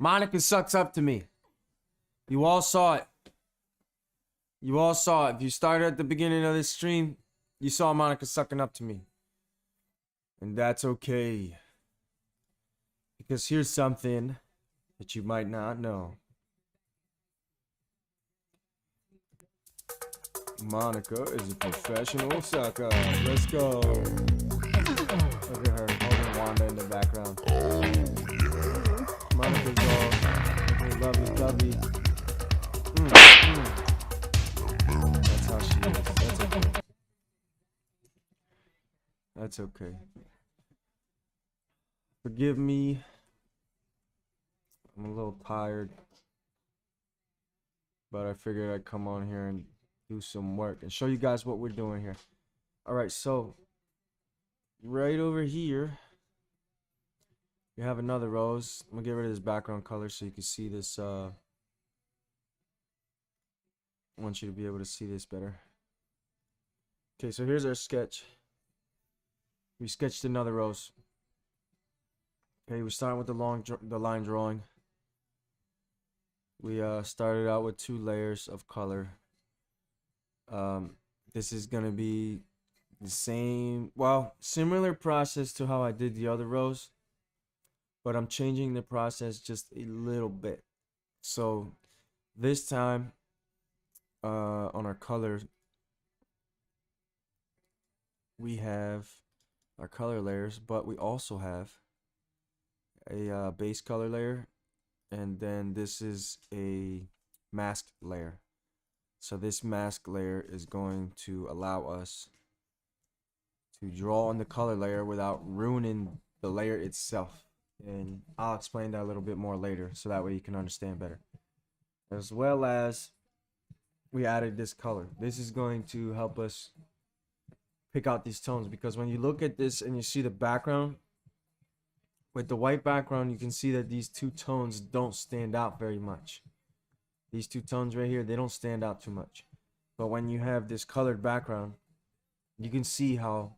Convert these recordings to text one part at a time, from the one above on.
Monica sucks up to me. You all saw it. You all saw it. If you started at the beginning of this stream, you saw Monica sucking up to me. And that's okay. Because here's something that you might not know. Monica is a professional sucker. Let's go. Look at her holding Wanda in the background. Monica's all lovey-dovey. That's how she is. That's okay. That's okay. Forgive me. I'm a little tired. But I figured I'd come on here and do some work and show you guys what we're doing here. Alright, so right over here we have another rose. I'm gonna get rid of this background color so you can see this. I want you to be able to see this better. Okay, so here's our sketch. We sketched another rose. Okay, we're starting with the line drawing. We started out with 2 layers of color. This is gonna be the same, well, similar process to how I did the other rose, but I'm changing the process just a little bit. So this time on our color, we have our color layers, but we also have a base color layer, and then this is a mask layer. So this mask layer is going to allow us to draw on the color layer without ruining the layer itself. And I'll explain that a little bit more later so that way you can understand better. As well as we added this color. This is going to help us pick out these tones, because when you look at this and you see the background, with the white background you can see that these 2 tones don't stand out very much. These 2 tones right here, they don't stand out too much. But when you have this colored background, you can see how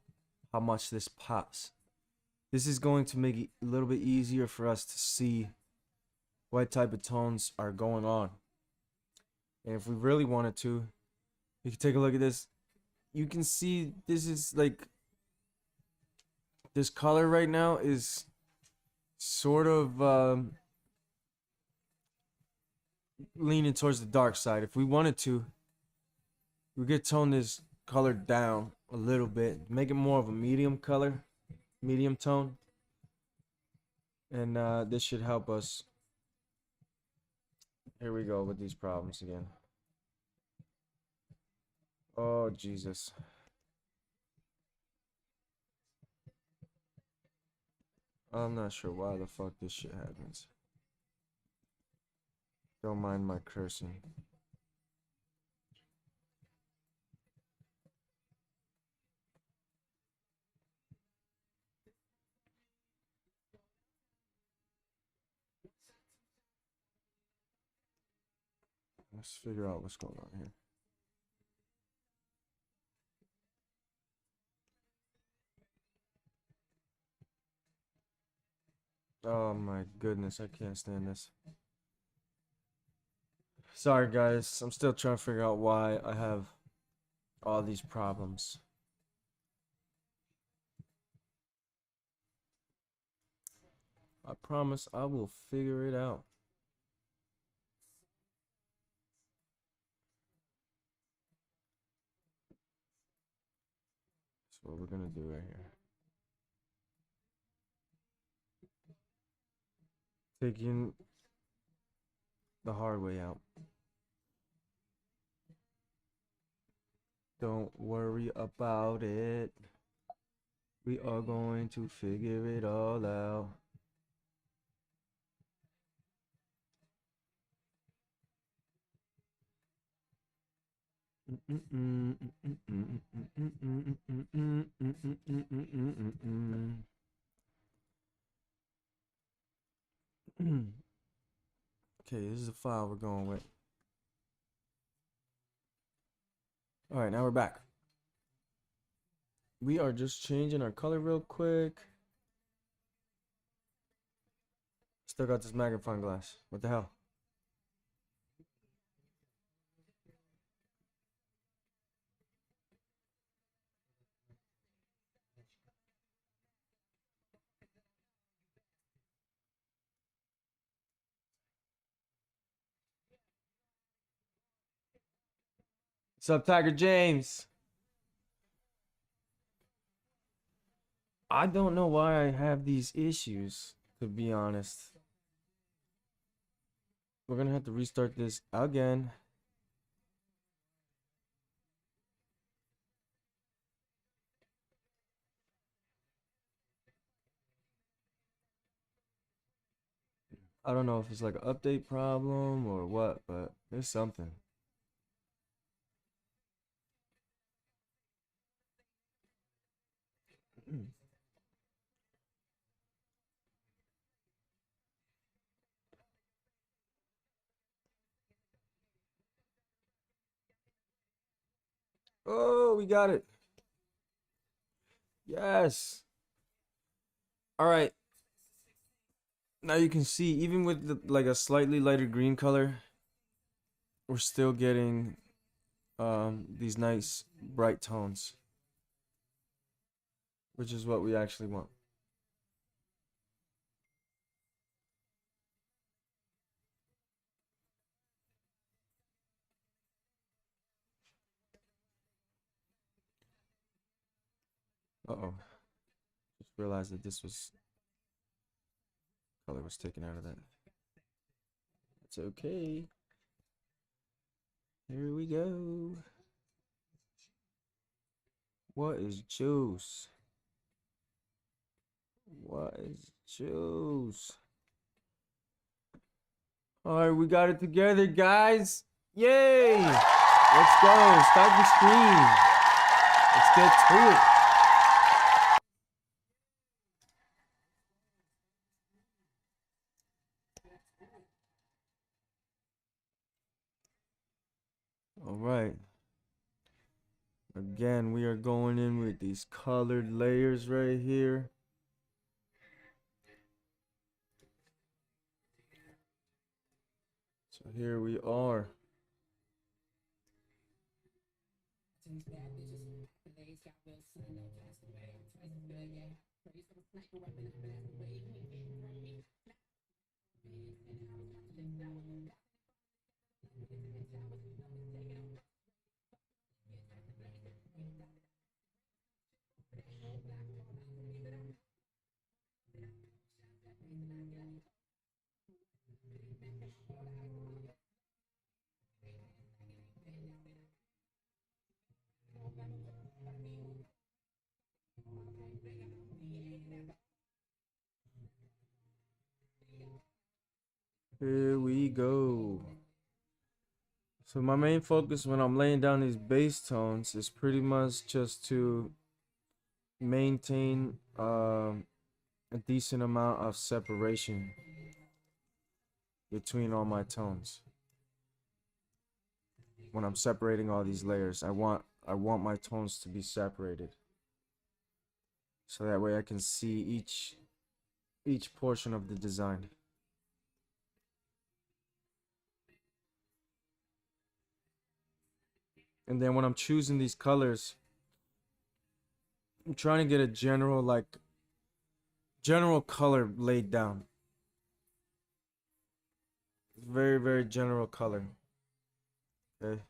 much this pops. This is going to make it a little bit easier for us to see what type of tones are going on. And if we really wanted to, you can take a look at this. You can see this is like, this color right now is sort of leaning towards the dark side. If we wanted to, we could tone this color down a little bit, make it more of a medium color, medium tone, and this should help us. Here we go with these problems again. Oh Jesus. I'm not sure why the fuck this shit happens. Don't mind my cursing. Let's figure out what's going on here. Oh my goodness, I can't stand this. Sorry guys, I'm still trying to figure out why I have all these problems. I promise I will figure it out. That's what we're gonna do right here. Taking the hard way out. Don't worry about it. We are going to figure it all out. Okay, this is the file we're going with. Alright, now we're back. We are just changing our color real quick. Still got this magnifying glass. What the hell? What's up, Tiger James? I don't know why I have these issues, to be honest. We're gonna have to restart this again. I don't know if it's like an update problem or what, but there's something. Oh, we got it. Yes. All right. Now you can see, even with like a slightly lighter green color, we're still getting these nice bright tones, which is what we actually want. Uh-oh. Just realized that this was color was taken out of that. It's okay. Here we go. What is juice? What is juice? All right, we got it together, guys. Yay! Let's go. Start the stream. Let's get to it. All right. Again, we are going in with these colored layers right here. So here we are. Here we go. So my main focus when I'm laying down these base tones is pretty much just to maintain a decent amount of separation between all my tones. When I'm separating all these layers, I want my tones to be separated. So that way I can see each portion of the design. And then when I'm choosing these colors, I'm trying to get a general color laid down. Very, very general color. Okay.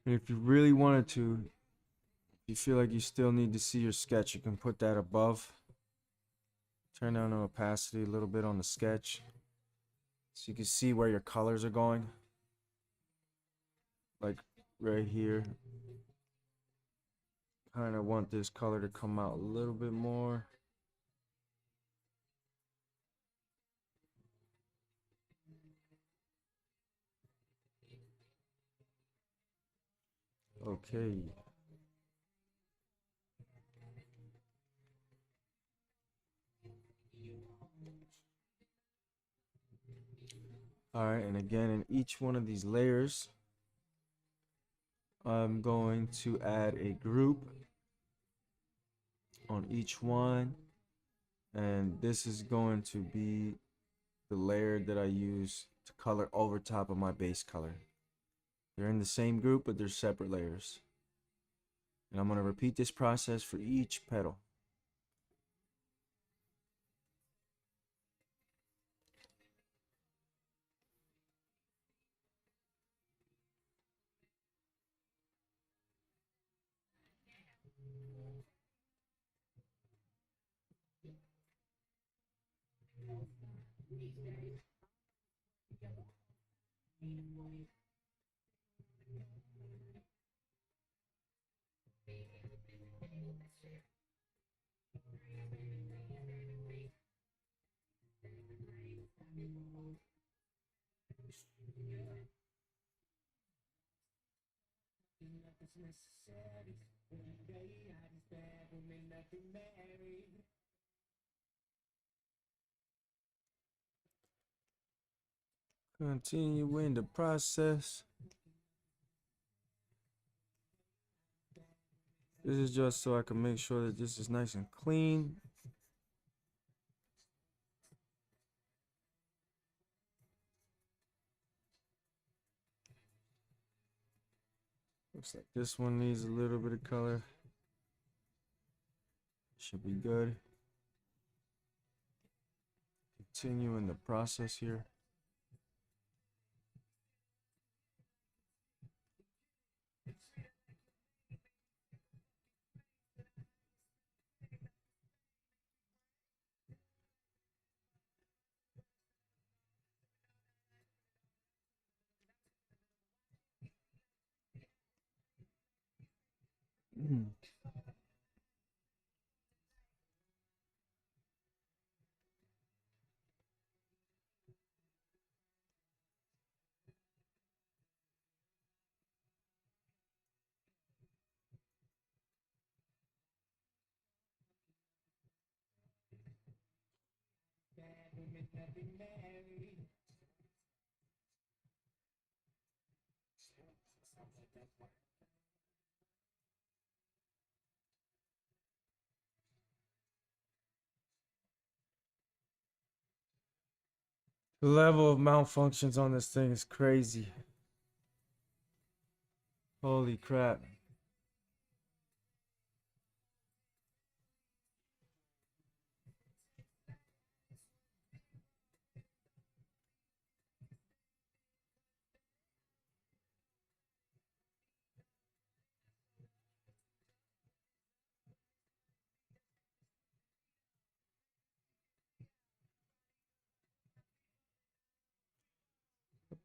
And if you really wanted to, if you feel like you still need to see your sketch, you can put that above. Turn down the opacity a little bit on the sketch, so you can see where your colors are going. Like right here. Kind of want this color to come out a little bit more. Okay. Alright, and again, in each one of these layers, I'm going to add a group on each one, and this is going to be the layer that I use to color over top of my base color. They're in the same group, but they're separate layers. And I'm going to repeat this process for each petal. Continuing the process. This is just so I can make sure that this is nice and clean. Looks like this one needs a little bit of color. Should be good. Continuing the process here. The level of malfunctions on this thing is crazy. Holy crap.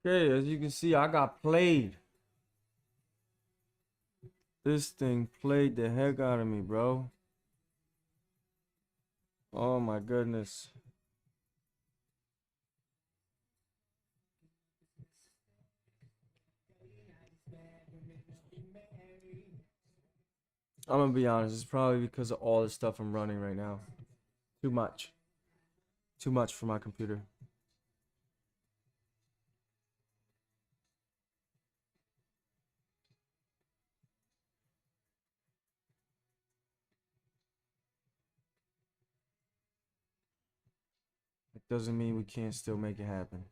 Okay, as you can see, I got played. This thing played the heck out of me, bro. Oh my goodness. I'm gonna be honest, it's probably because of all the stuff I'm running right now. Too much. Too much for my computer. It doesn't mean we can't still make it happen.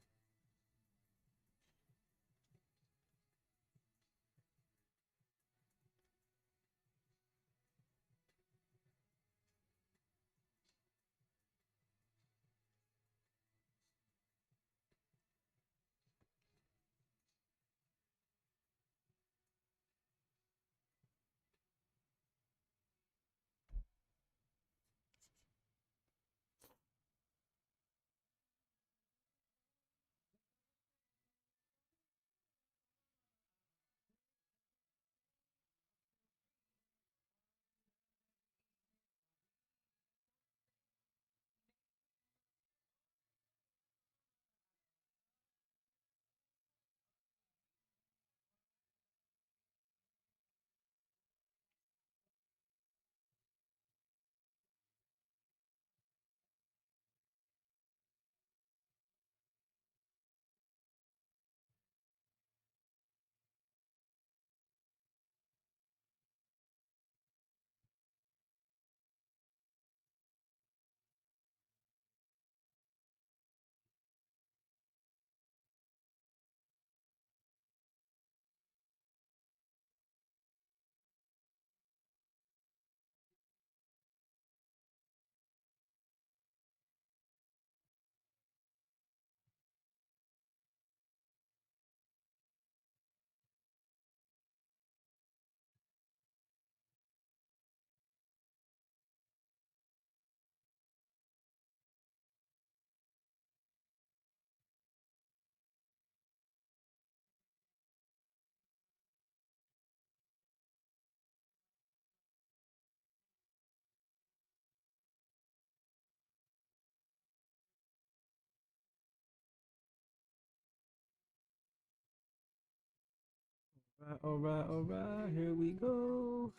All right, here we go.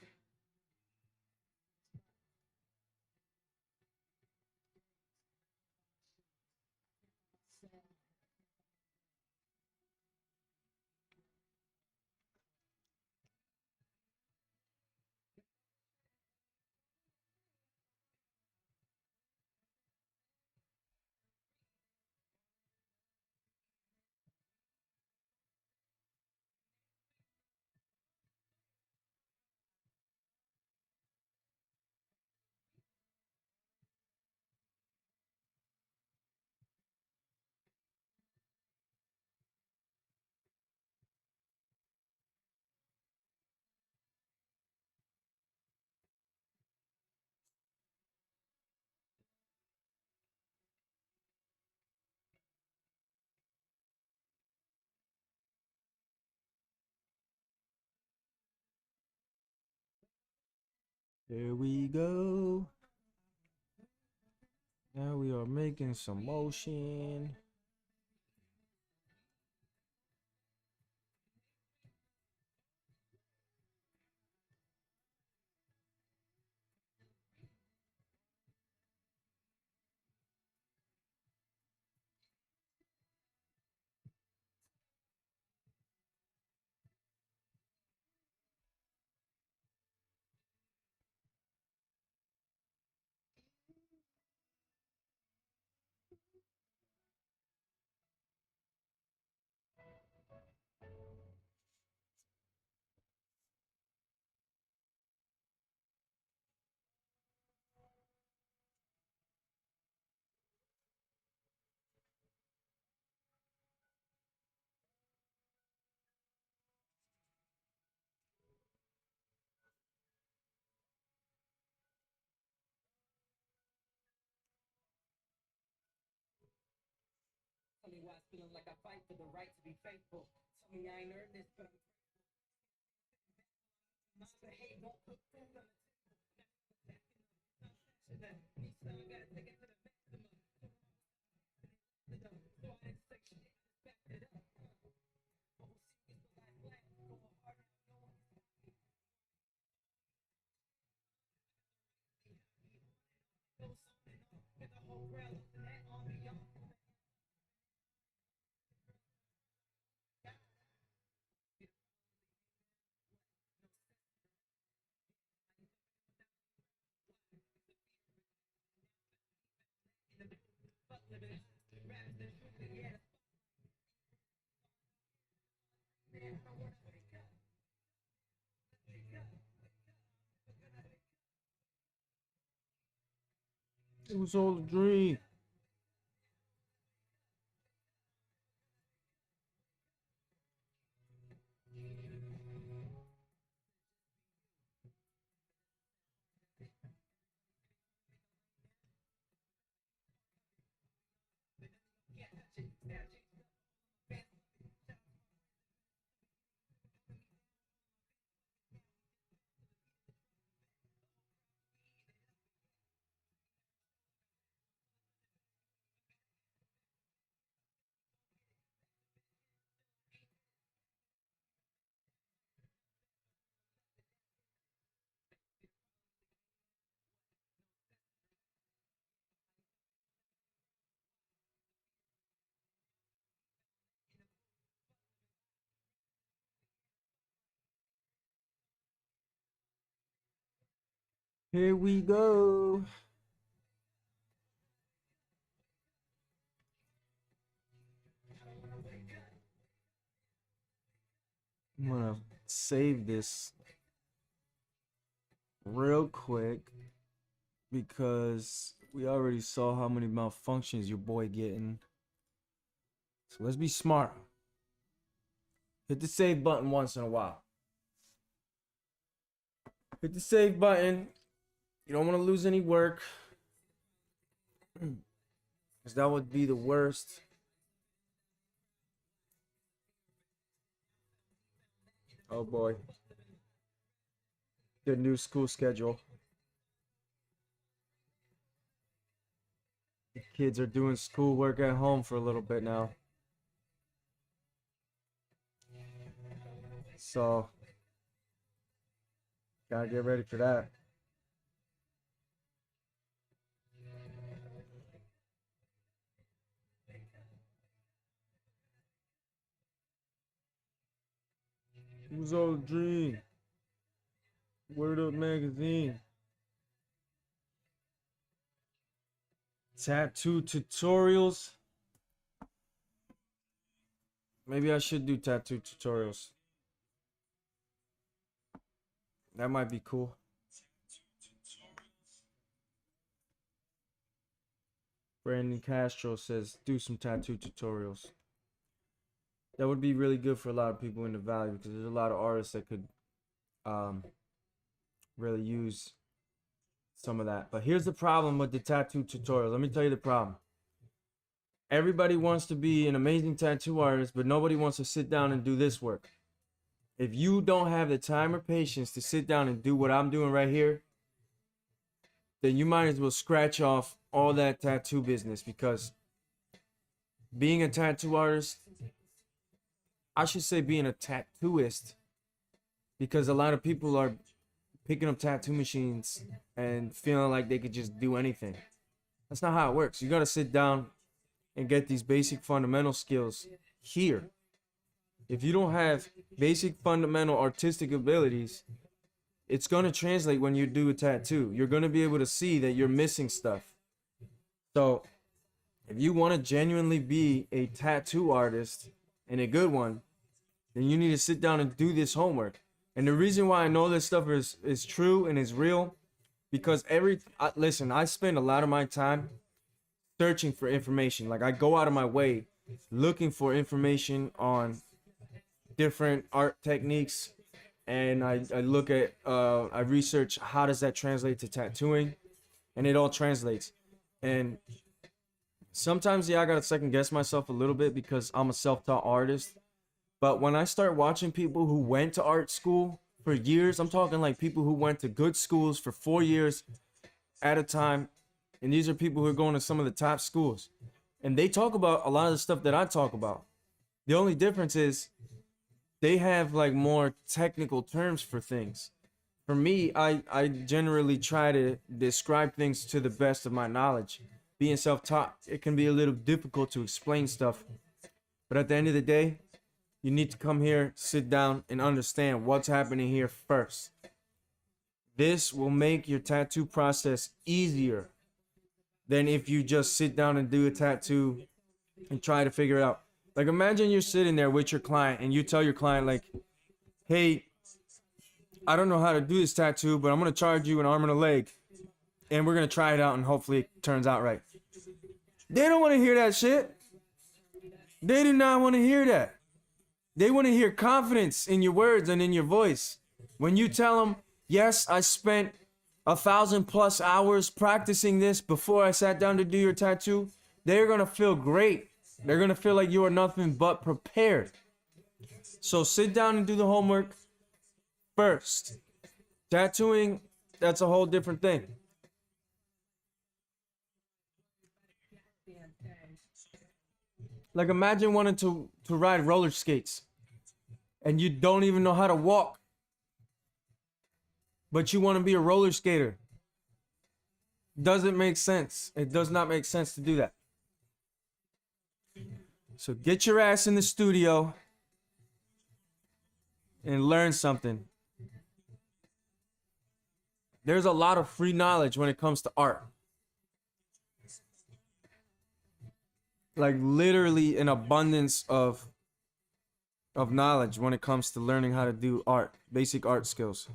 Here we go. Now we are making some motion. It was all a dream. Here we go. I'm gonna save this real quick because we already saw how many malfunctions your boy getting. So let's be smart. Hit the save button once in a while. Hit the save button. You don't want to lose any work. Because that would be the worst. Oh boy. The new school schedule. The kids are doing schoolwork at home for a little bit now. So gotta get ready for that. Who's all dream? Word Up Magazine. Tattoo tutorials. Maybe I should do tattoo tutorials. That might be cool. Brandon Castro says do some tattoo tutorials. That would be really good for a lot of people in the Valley because there's a lot of artists that could really use some of that. But here's the problem with the tattoo tutorial. Let me tell you the problem. Everybody wants to be an amazing tattoo artist, but nobody wants to sit down and do this work. If you don't have the time or patience to sit down and do what I'm doing right here, then you might as well scratch off all that tattoo business, because being a tattoo artist, I should say being a tattooist, because a lot of people are picking up tattoo machines and feeling like they could just do anything. That's not how it works. You got to sit down and get these basic fundamental skills here. If you don't have basic fundamental artistic abilities, it's going to translate when you do a tattoo. You're going to be able to see that you're missing stuff. So if you want to genuinely be a tattoo artist and a good one, then you need to sit down and do this homework. And the reason why I know this stuff is true and is real, because listen, I spend a lot of my time searching for information. Like, I go out of my way looking for information on different art techniques, and I look at I research how does that translate to tattooing, and it all translates. And sometimes, yeah, I gotta second guess myself a little bit because I'm a self-taught artist. But when I start watching people who went to art school for years, I'm talking like people who went to good schools for 4 years at a time, and these are people who are going to some of the top schools, and they talk about a lot of the stuff that I talk about. The only difference is they have like more technical terms for things. For me, I generally try to describe things to the best of my knowledge. Being self-taught, it can be a little difficult to explain stuff. But at the end of the day, you need to come here, sit down, and understand what's happening here first. This will make your tattoo process easier than if you just sit down and do a tattoo and try to figure it out. Like, imagine you're sitting there with your client and you tell your client, like, hey, I don't know how to do this tattoo, but I'm going to charge you an arm and a leg, and we're going to try it out, and hopefully it turns out right. They don't want to hear that shit. They do not want to hear that. They want to hear confidence in your words and in your voice. When you tell them, yes, I spent 1,000+ hours practicing this before I sat down to do your tattoo, they're going to feel great. They're going to feel like you are nothing but prepared. So sit down and do the homework first. Tattooing, that's a whole different thing. Like, imagine wanting to ride roller skates and you don't even know how to walk, but you want to be a roller skater. Doesn't make sense. It does not make sense to do that. So get your ass in the studio and learn something. There's a lot of free knowledge when it comes to art. Like, literally an abundance of knowledge when it comes to learning how to do art, basic art skills.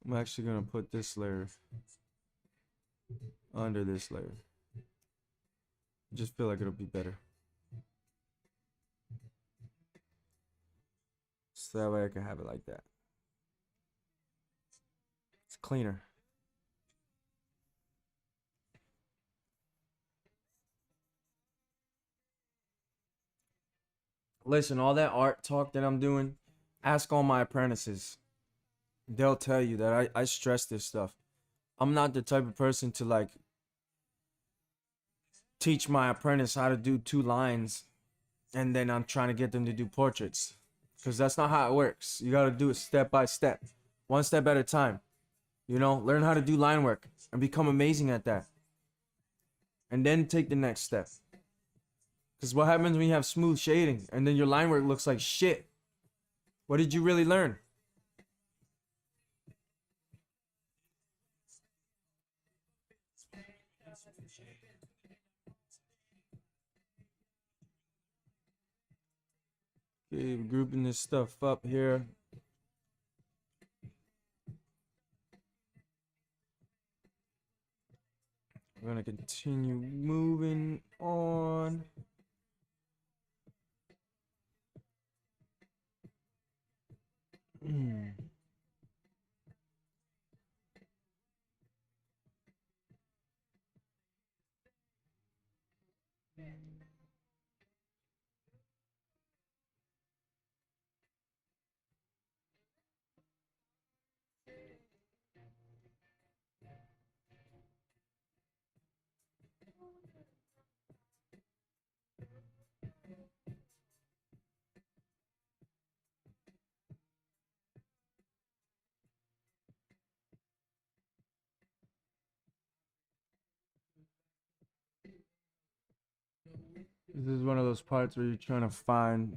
I'm actually going to put this layer under this layer. I just feel like it'll be better. So that way I can have it like that. It's cleaner. Listen, all that art talk that I'm doing, ask all my apprentices. They'll tell you that I stress this stuff. I'm not the type of person to, like, teach my apprentice how to do 2 lines and then I'm trying to get them to do portraits, because that's not how it works. You got to do it step by step, one step at a time. You know, learn how to do line work and become amazing at that, and then take the next step. Because what happens when you have smooth shading and then your line work looks like shit? What did you really learn? Okay, grouping this stuff up here. We're gonna continue moving on. This is one of those parts where you're trying to find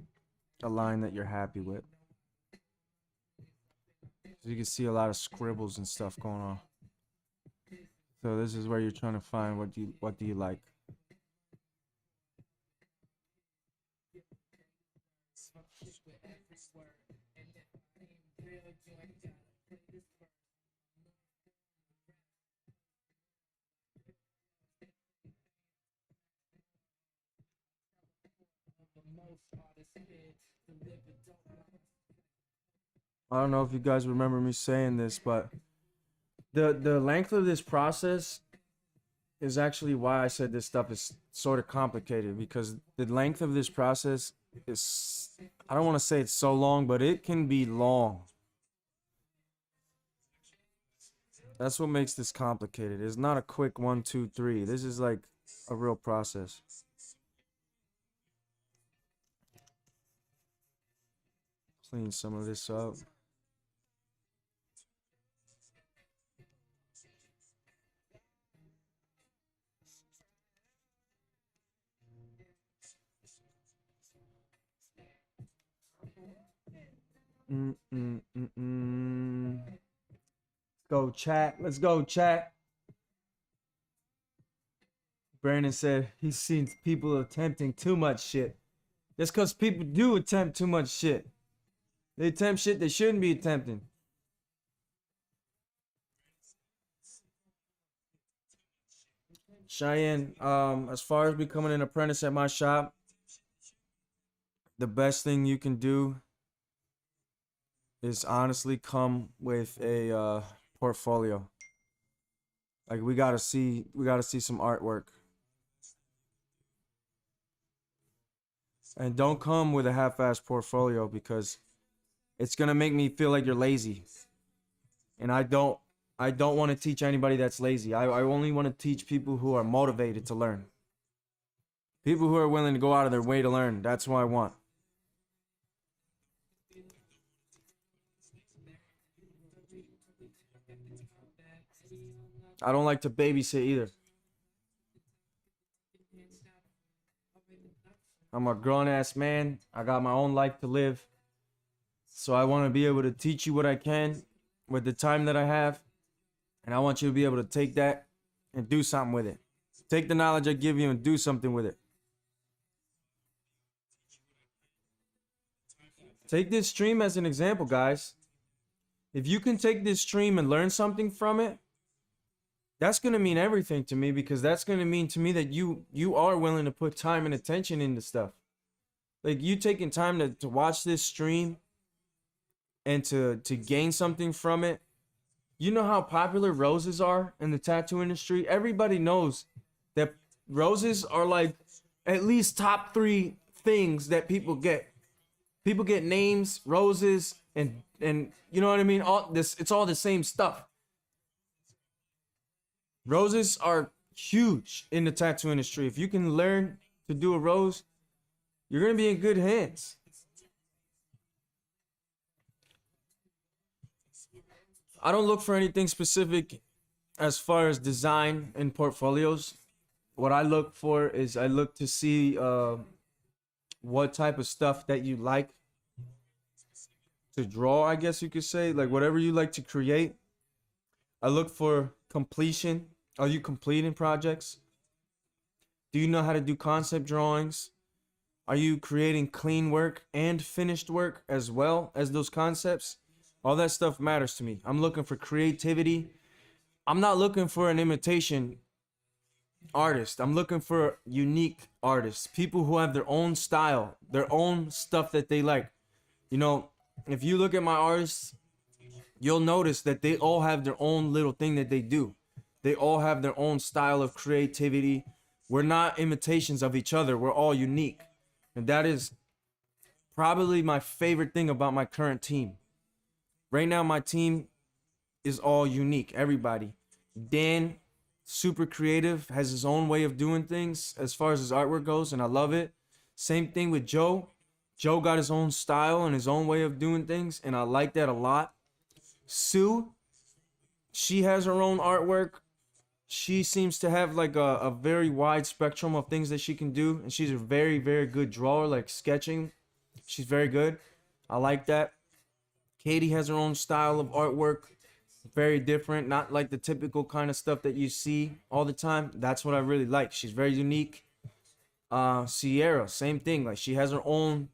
a line that you're happy with. So you can see a lot of scribbles and stuff going on. So this is where you're trying to find what do you like. I don't know if you guys remember me saying this, but the length of this process is actually why I said this stuff is sort of complicated, because the length of this process is, I don't want to say it's so long, but it can be long. That's what makes this complicated. It's not a quick 1, 2, 3. This is like a real process. Clean some of this up. Go chat. Let's go chat. Brandon said he's seen people attempting too much shit. That's because people do attempt too much shit. They attempt shit they shouldn't be attempting. Cheyenne, as far as becoming an apprentice at my shop, the best thing you can do is honestly come with a portfolio. Like we gotta see some artwork. And don't come with a half-assed portfolio, because it's gonna make me feel like you're lazy. And I don't want to teach anybody that's lazy. I only want to teach people who are motivated to learn. People who are willing to go out of their way to learn. That's what I want. I don't like to babysit either. I'm a grown-ass man. I got my own life to live. So I want to be able to teach you what I can with the time that I have. And I want you to be able to take that and do something with it. Take the knowledge I give you and do something with it. Take this stream as an example, guys. If you can take this stream and learn something from it, that's going to mean everything to me, because that's going to mean to me that you are willing to put time and attention into stuff. Like you taking time to watch this stream and to gain something from it. You know how popular roses are in the tattoo industry? Everybody knows that roses are like at least top 3 things that people get. People get names, roses, and you know what I mean? All this, it's all the same stuff. Roses are huge in the tattoo industry. If you can learn to do a rose, you're gonna be in good hands. I don't look for anything specific as far as design and portfolios. What I look for is I look to see what type of stuff that you like to draw, I guess you could say, like whatever you like to create. I look for completion. Are you completing projects? Do you know how to do concept drawings? Are you creating clean work and finished work as well as those concepts? All that stuff matters to me. I'm looking for creativity. I'm not looking for an imitation artist. I'm looking for unique artists, people who have their own style, their own stuff that they like. You know, if you look at my artists, you'll notice that they all have their own little thing that they do. They all have their own style of creativity. We're not imitations of each other. We're all unique. And that is probably my favorite thing about my current team. Right now, my team is all unique. Everybody. Dan, super creative, has his own way of doing things as far as his artwork goes, and I love it. Same thing with Joe. Joe got his own style and his own way of doing things, and I like that a lot. Sue, she has her own artwork. She seems to have like a very wide spectrum of things that she can do, and she's a very, very good drawer, like sketching. She's very good. I like that. Katie has her own style of artwork, very different, not like the typical kind of stuff that you see all the time. That's what I really like. She's very unique. Sierra, same thing. Like she has her own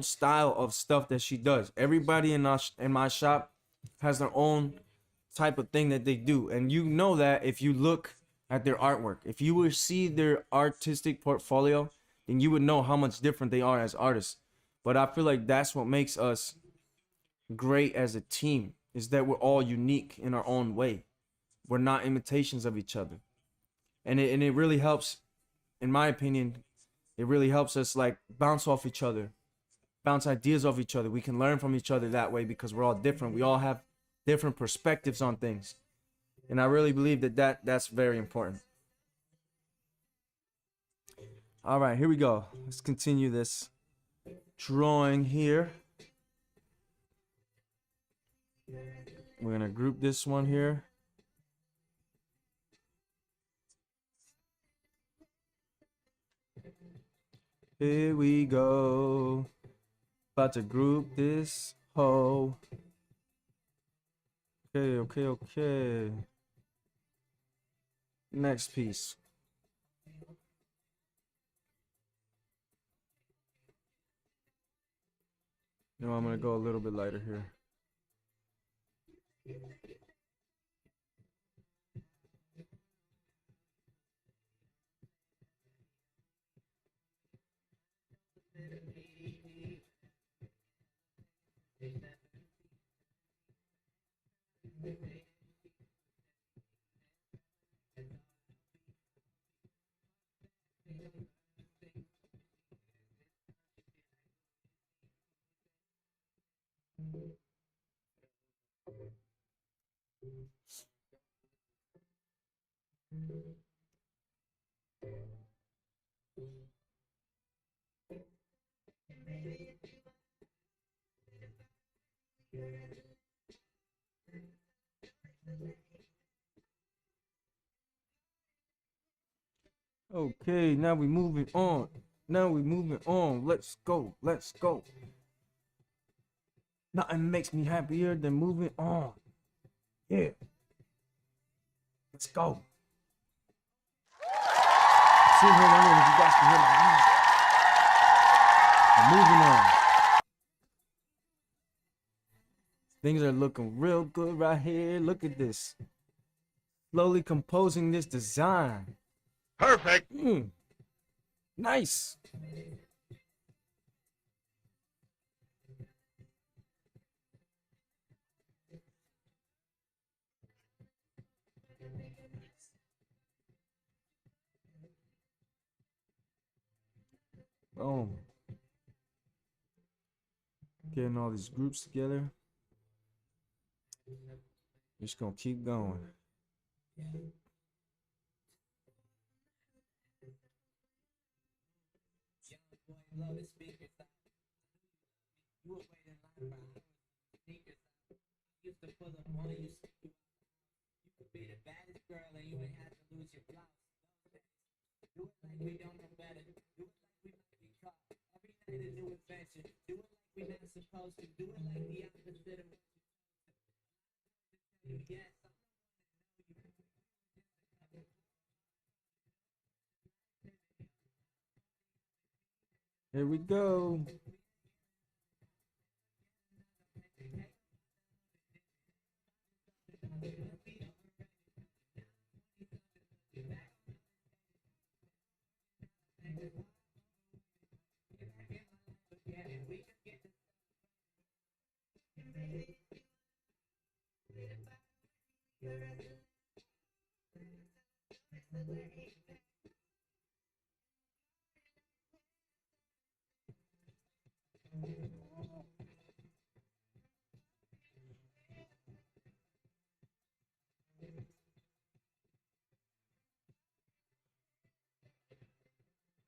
style of stuff that she does. Everybody in my shop has their own type of thing that they do, and you know that if you look at their artwork. If you would see their artistic portfolio, then you would know how much different they are as artists. But I feel like that's what makes us great as a team, is that we're all unique in our own way. We're not imitations of each other. And it really helps, in my opinion, it really helps us like bounce off each other, bounce ideas off each other. We can learn from each other that way because we're all different. We all have different perspectives on things. And I really believe that's very important. All right, here we go. Let's continue this drawing here. We're gonna group this one here. Here we go. About to group this hoe. Okay. Next piece. No, I'm gonna go a little bit lighter here. Okay, now we moving on. Let's go. Nothing makes me happier than moving on. Yeah. Let's go. Sit here wondering if you guys can hear my music. I'm moving on. Things are looking real good right here. Look at this. Slowly composing this design. Perfect. Nice. Boom. Getting all these groups together. Just gonna keep going. Here we go.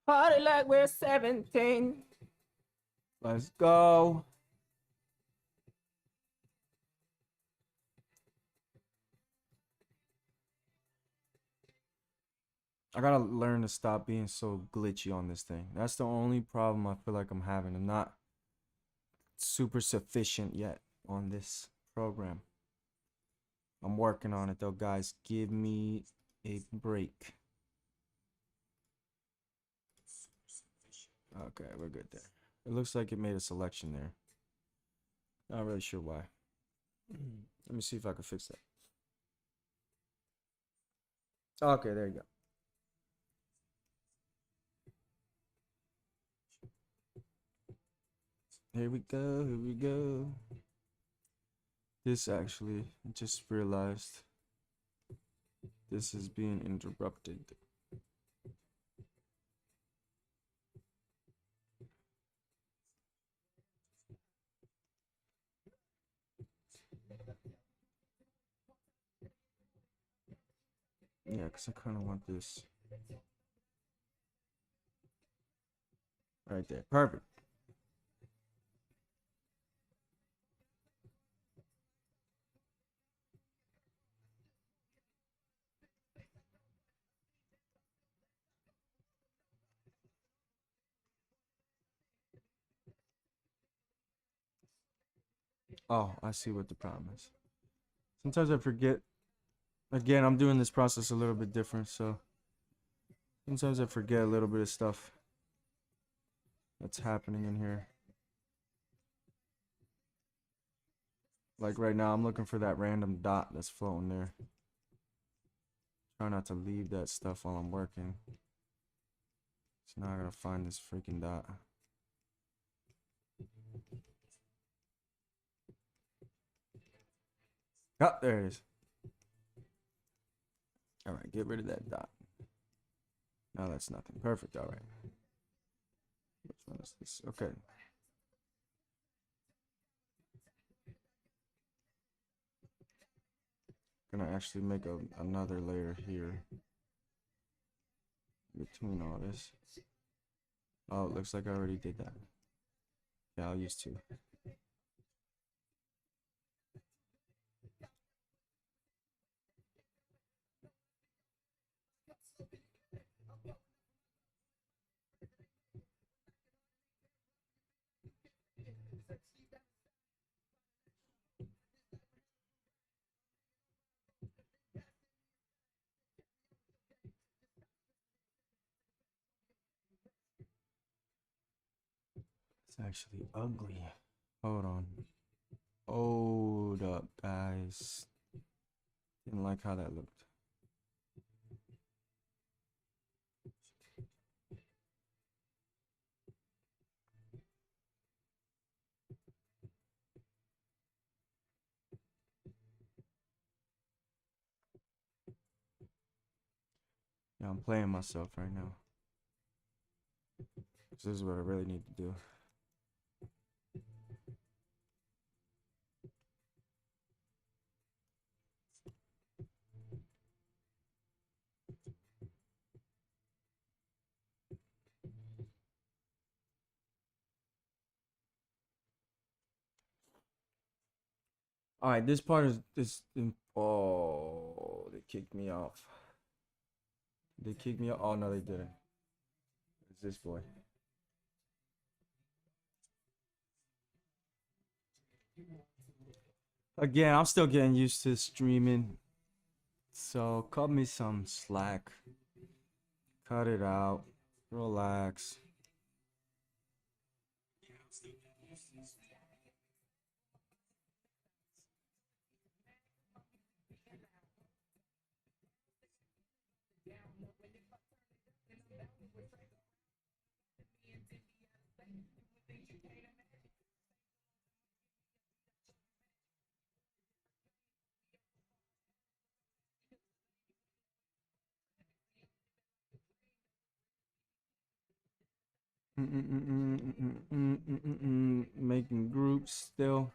Party like we're 17. Let's go. I gotta learn to stop being so glitchy on this thing. That's the only problem I feel like I'm having. I'm not super sufficient yet on this program. I'm working on it though, guys. Give me a break. Okay, we're good there. It looks like it made a selection there. Not really sure why. Let me see if I can fix that. Okay, there you go. Here we go, here we go. This actually, I just realized this is being interrupted. Yeah, because I kind of want this right there. Perfect. Oh, I see what the problem is. Sometimes I forget. Again, I'm doing this process a little bit different, so sometimes I forget a little bit of stuff that's happening in here. Like right now, I'm looking for that random dot that's floating there. Try not to leave that stuff while I'm working. So now I gotta find this freaking dot. Oh, there it is. All right, get rid of that dot. No, that's nothing. Perfect. All right. Which one is this? Okay. Gonna actually make another layer here between all this. Oh, it looks like I already did that. Yeah, I'll use two. It's actually ugly. Hold on. Hold up, guys. Didn't like how that looked. Yeah, I'm playing myself right now. This is what I really need to do. All right, this part is this. Oh, they kicked me off. They kicked me off. Oh no, they didn't. It's this boy. Again, I'm still getting used to streaming, so cut me some slack. Cut it out. Relax. Making groups still.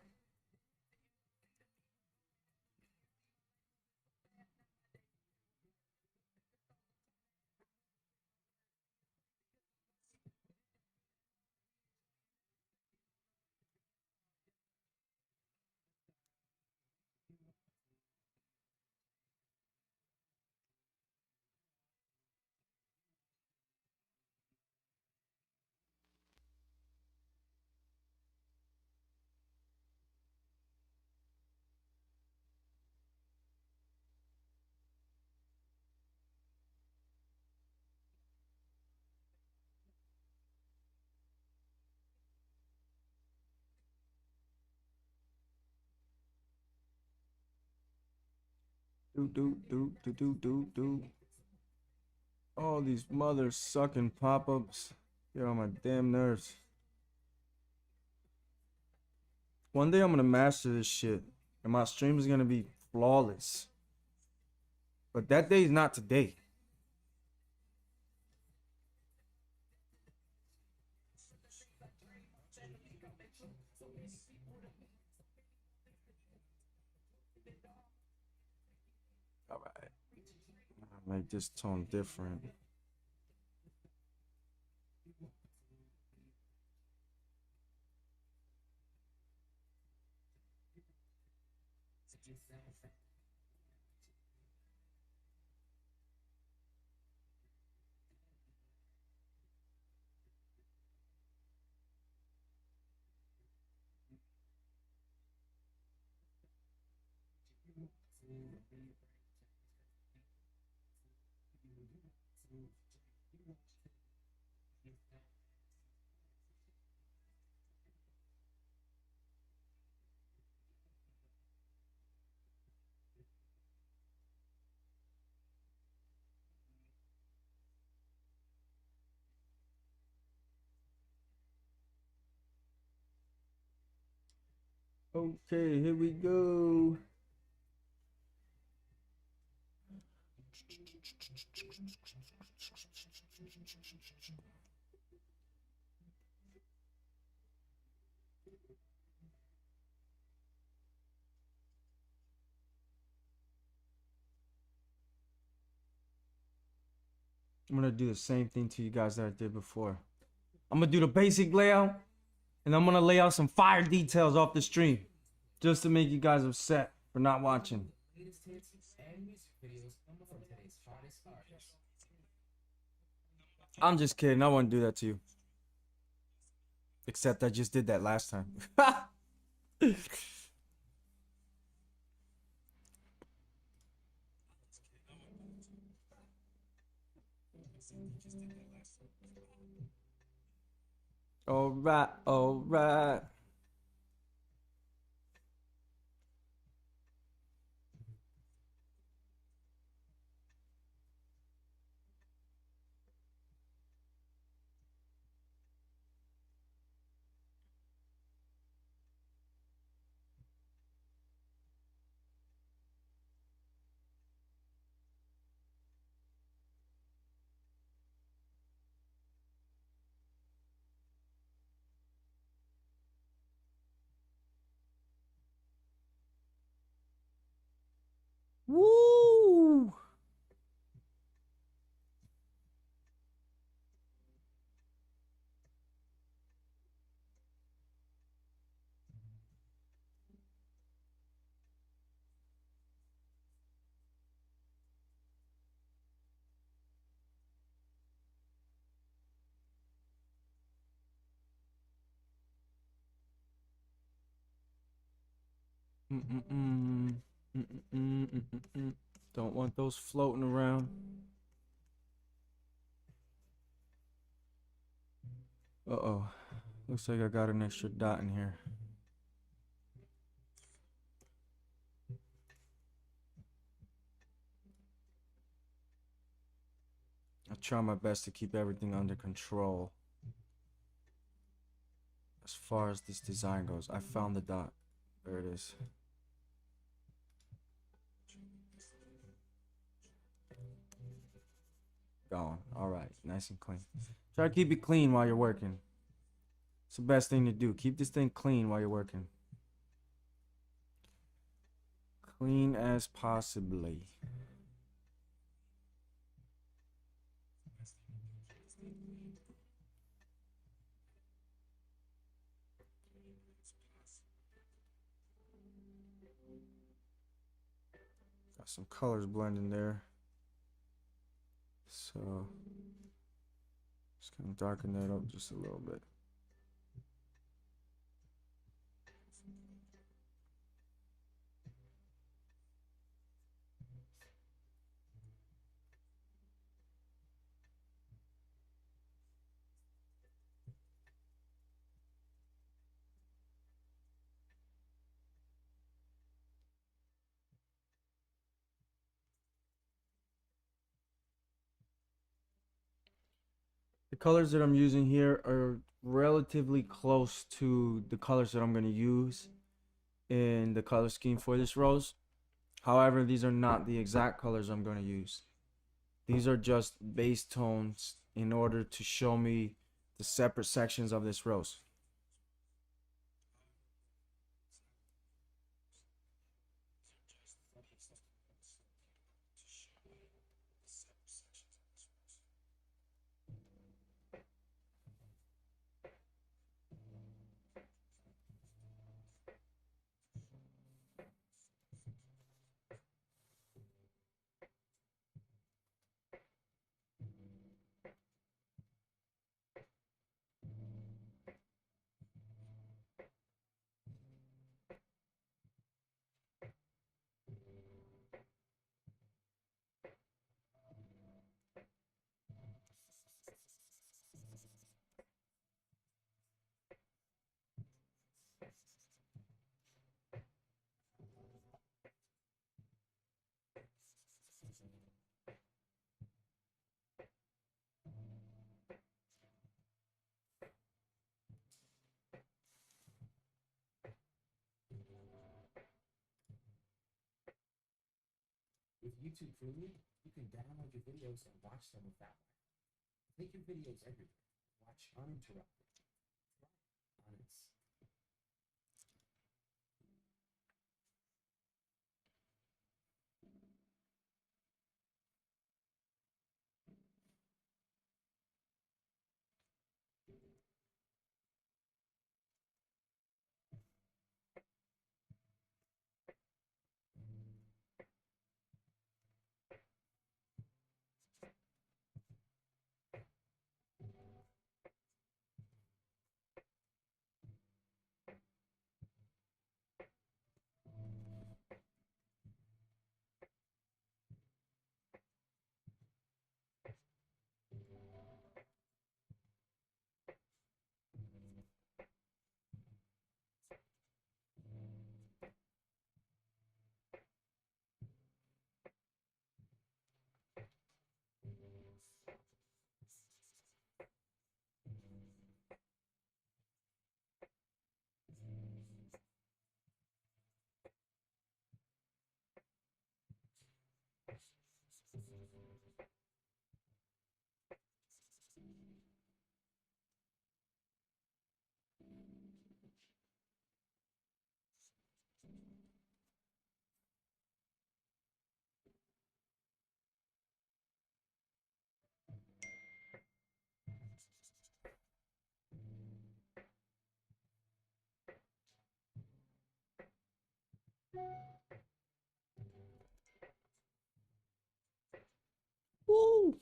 Do. All these mother sucking pop-ups. Get on my damn nerves. One day I'm gonna master this shit, and my stream is gonna be flawless. But that day is not today. All right, I make this tone different. Okay, here we go. I'm gonna do the same thing to you guys that I did before. I'm gonna do the basic layout, and I'm gonna lay out some fire details off the stream, just to make you guys upset for not watching. I'm just kidding. I wouldn't do that to you. Except I just did that last time. All right, all right. Mm-mm-mm. Mm-mm-mm. Mm-mm-mm. Don't want those floating around. Uh-oh. Looks like I got an extra dot in here. I try my best to keep everything under control as far as this design goes. I found the dot. There it is. Gone. All right. Nice and clean. Try to keep it clean while you're working. It's the best thing to do. Keep this thing clean while you're working. Clean as possibly. Got some colors blending there. So just gonna darken that up just a little bit. The colors that I'm using here are relatively close to the colors that I'm going to use in the color scheme for this rose. However, these are not the exact colors I'm going to use. These are just base tones in order to show me the separate sections of this rose. With YouTube Premium, you can download your videos and watch them without lag. Take your videos everywhere. Watch uninterrupted. Honest. Woo!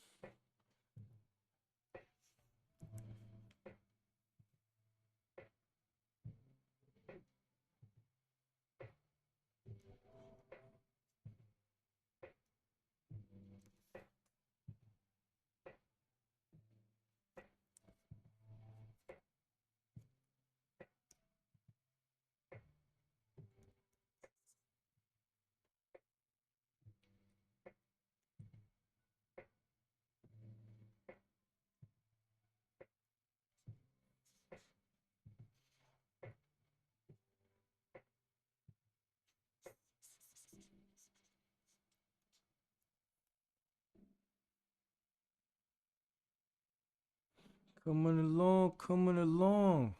Coming along, coming along.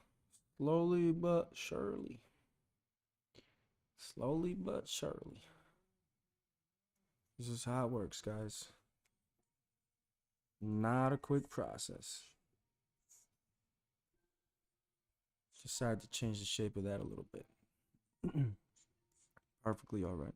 Slowly but surely. Slowly but surely. This is how it works, guys. Not a quick process. Decided to change the shape of that a little bit. Perfectly all right.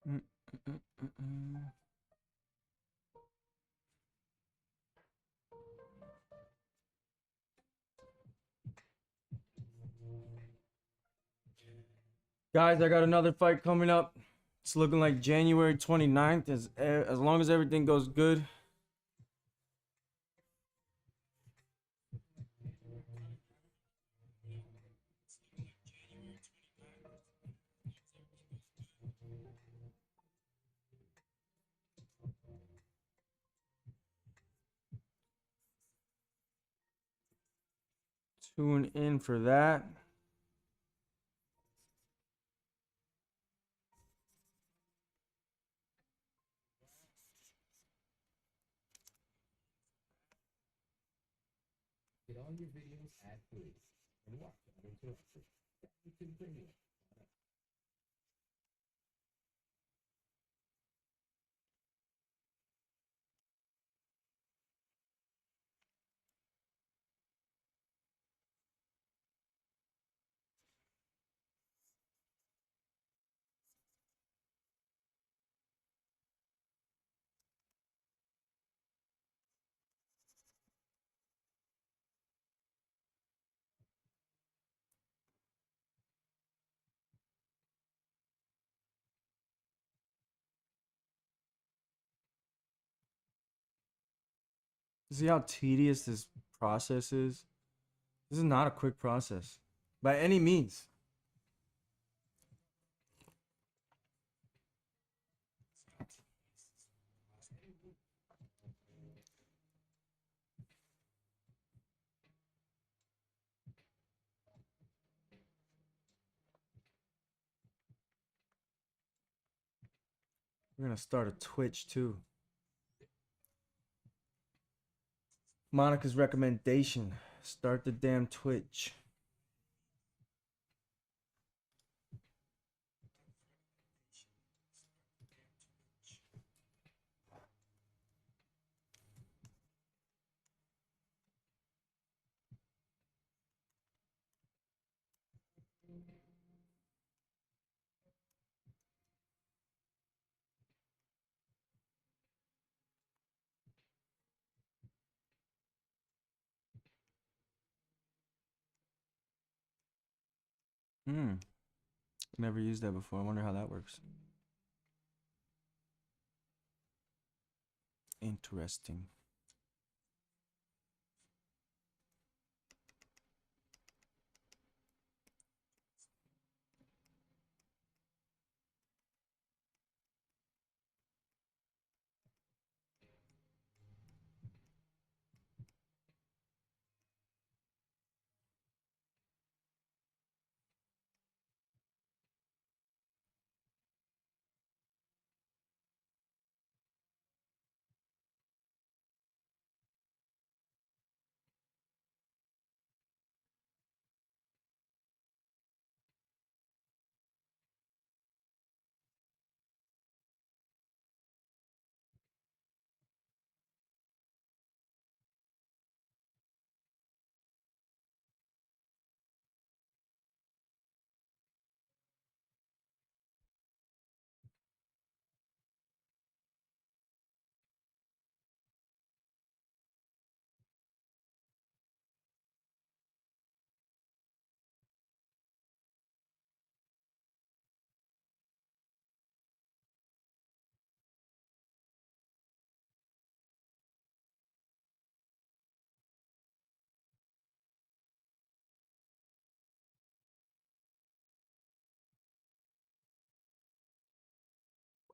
Mm, mm, mm, mm. Guys, I got another fight coming up. It's looking like January 29th. As long as everything goes good. Tune in for that. Get all your videos ad-free and watch uninterrupted. YouTube Premium. See how tedious this process is? This is not a quick process by any means. We're gonna start a Twitch too. Monica's recommendation: start the damn Twitch. Hmm. Never used that before. I wonder how that works. Interesting.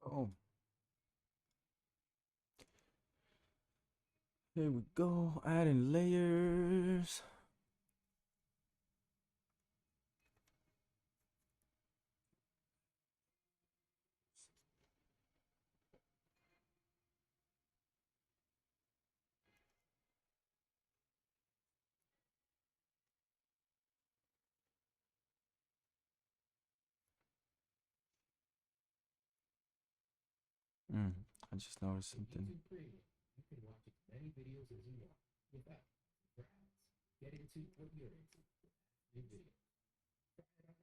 Oh, here we go. Adding layers. Mm, I just noticed With something. YouTube Premium, you can watch as many videos as you want without ads. Get into what you're into with new videos. Try it out.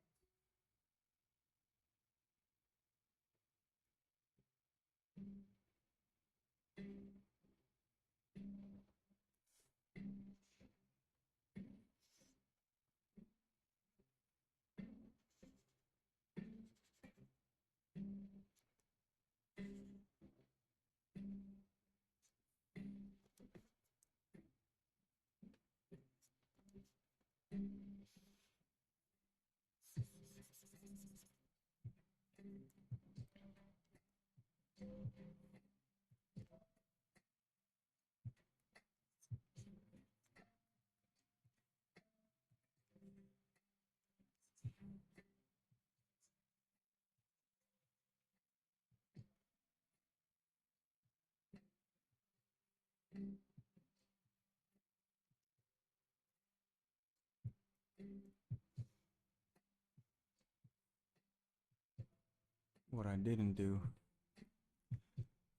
What I didn't do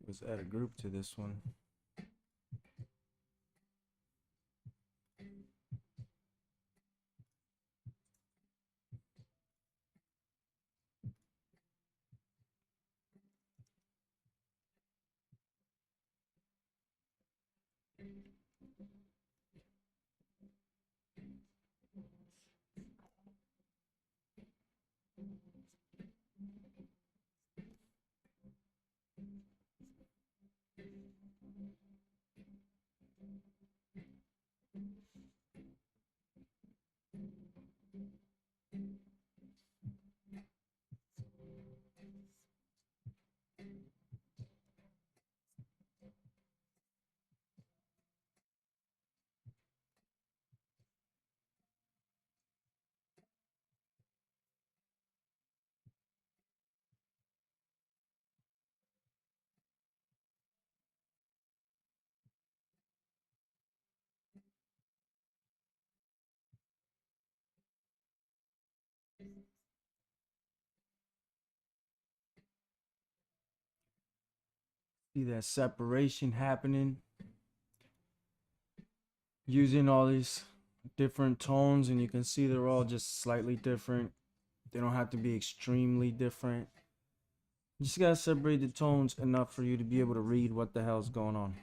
was add a group to this one. See that separation happening using all these different tones, and you can see they're all just slightly different. They don't have to be extremely different. You just gotta separate the tones enough for you to be able to read what the hell's going on.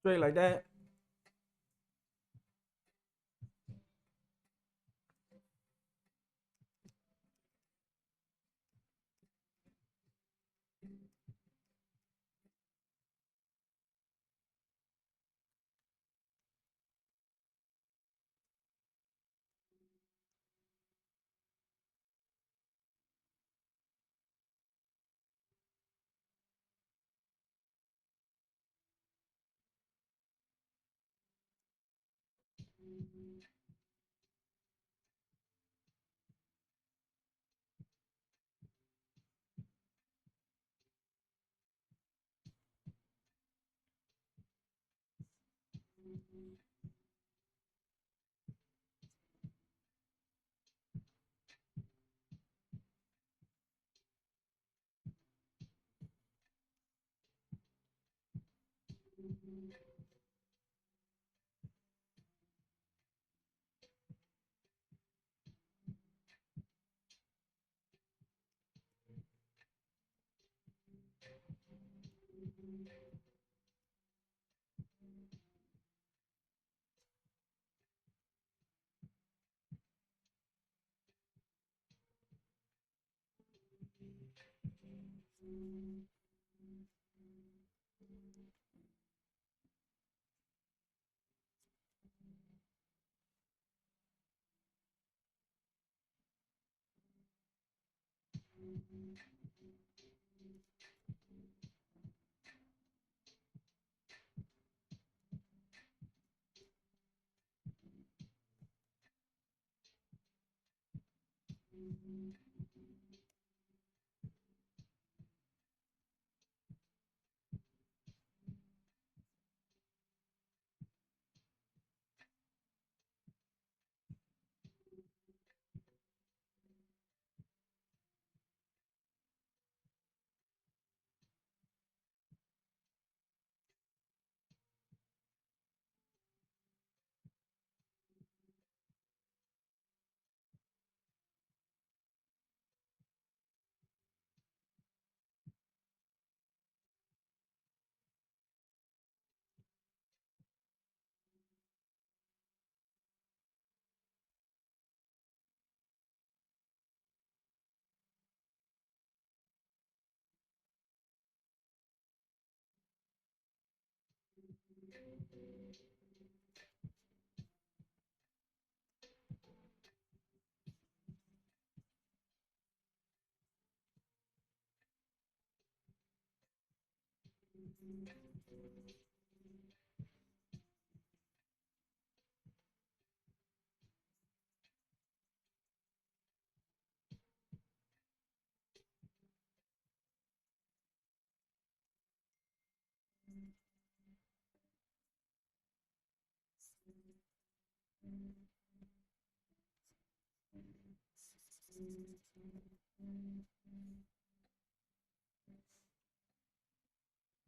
Straight like that.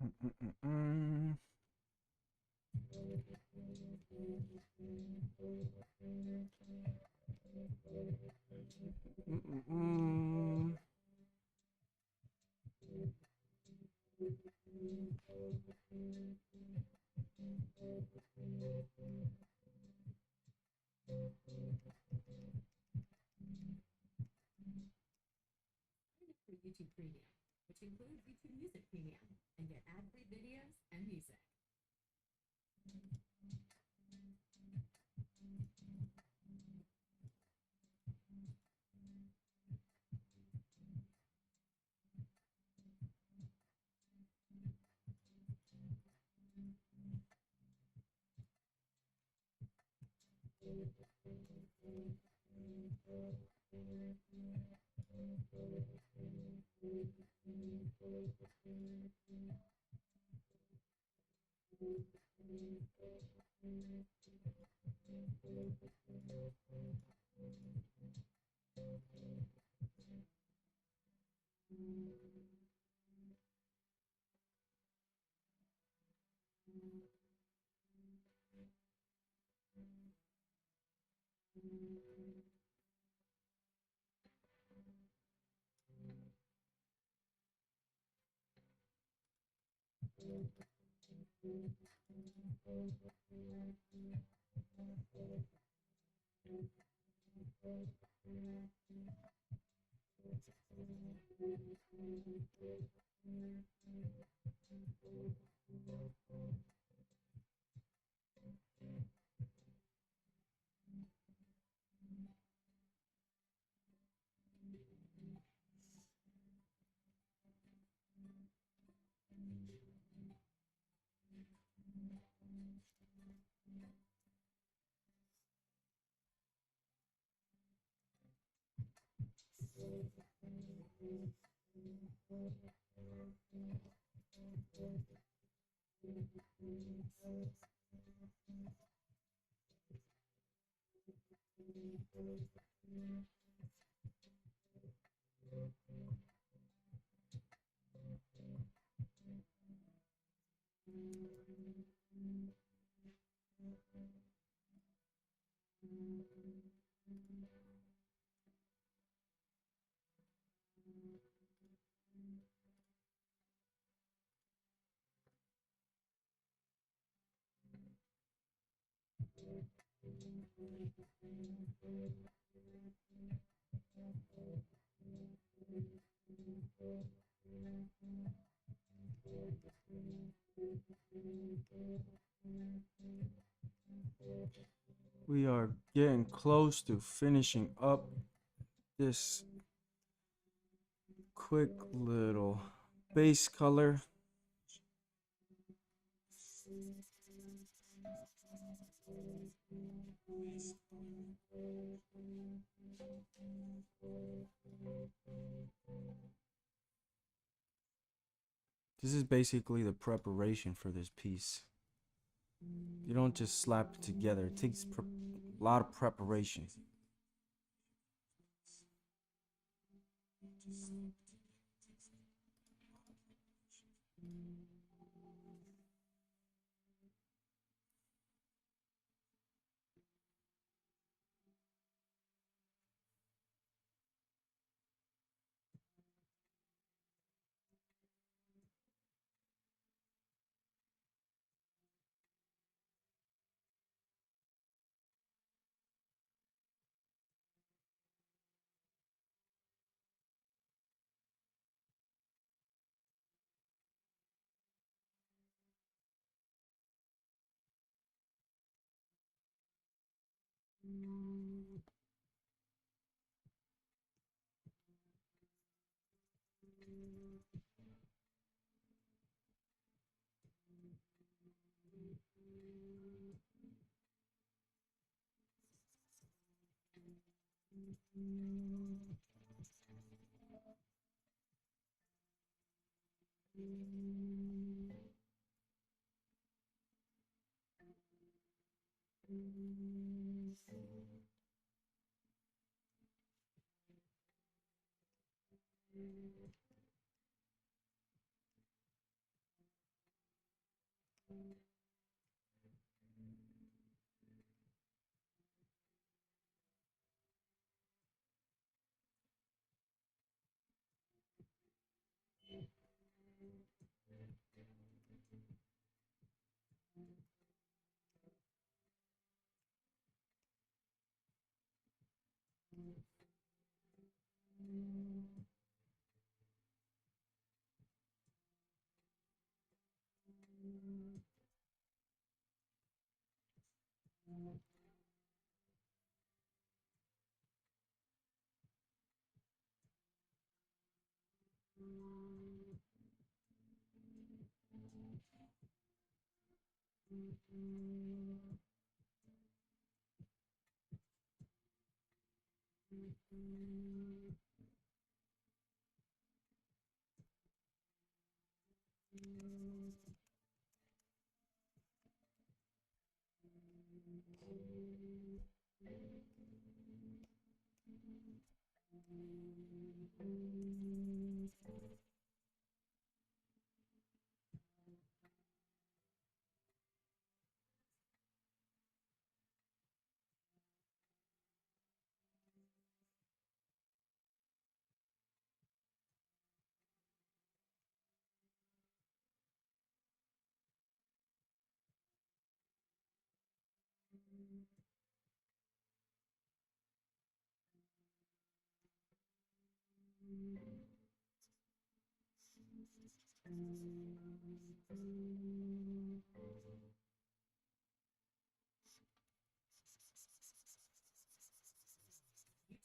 Mm-mm-mm-mm. Mm-mm-mm. For YouTube Premium, which includes YouTube Music Premium, and get ad-free videos and music. We are getting close to finishing up this quick little base color. This is basically the preparation for this piece. You don't just slap it together. It takes a lot of preparation.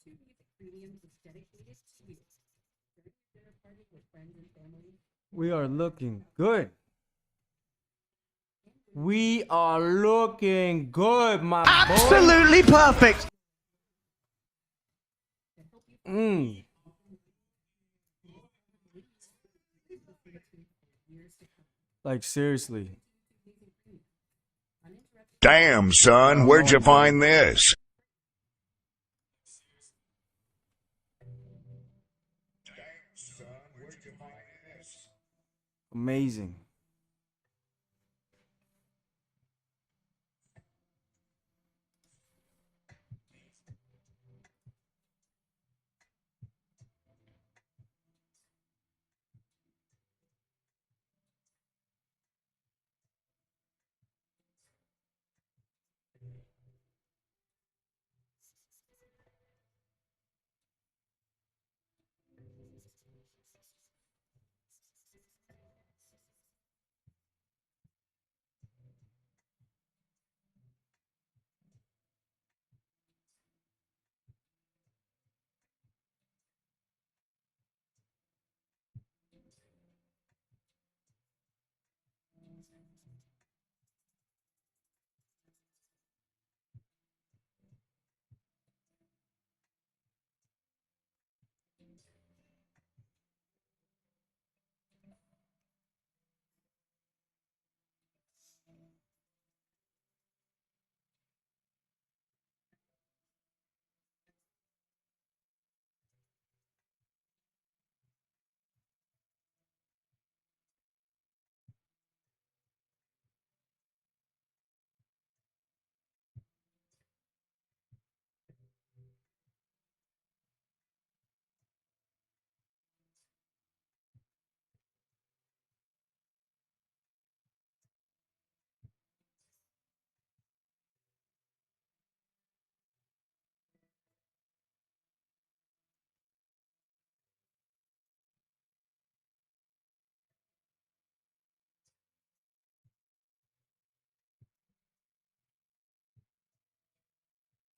YouTube Music Premium is dedicated to you. During your dinner party with friends and family, We are looking good. We are looking good, my Absolutely perfect. to help you boy. years to come. Like seriously. Music Premium. Uninterrupted Damn, son, where'd you find this? Amazing.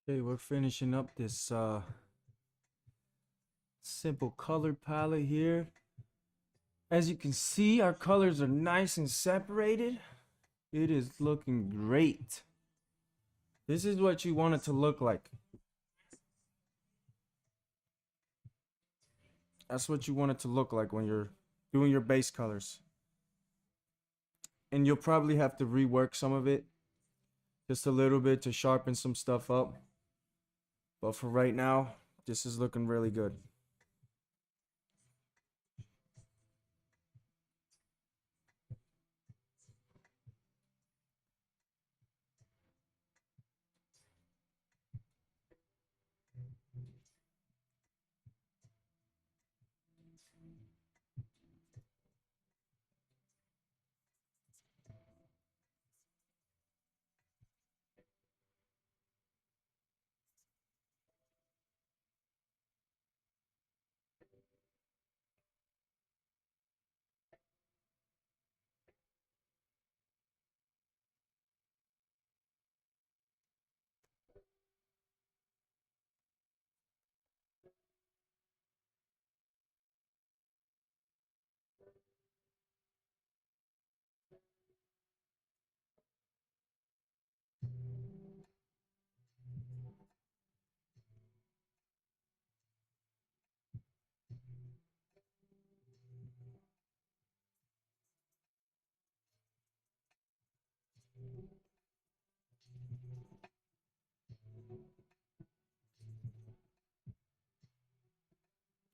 Okay, we're finishing up this simple color palette here. As you can see, our colors are nice and separated. It is looking great. This is what you want it to look like. That's what you want it to look like when you're doing your base colors. And you'll probably have to rework some of it just a little bit to sharpen some stuff up. But for right now, this is looking really good.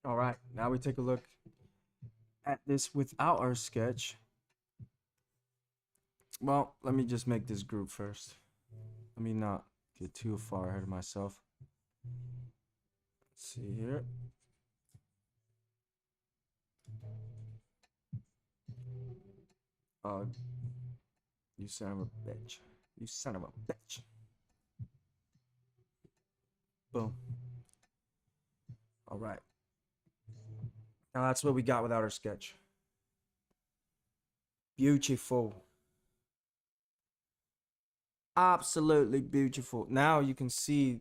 All right, now we take a look at this without our sketch. Well, let me just make this group first. Let me not get too far ahead of myself. Let's see here. You son of a bitch. You son of a bitch. Boom. All right. Now that's what we got with Outer Sketch. Beautiful. Absolutely beautiful. Now you can see,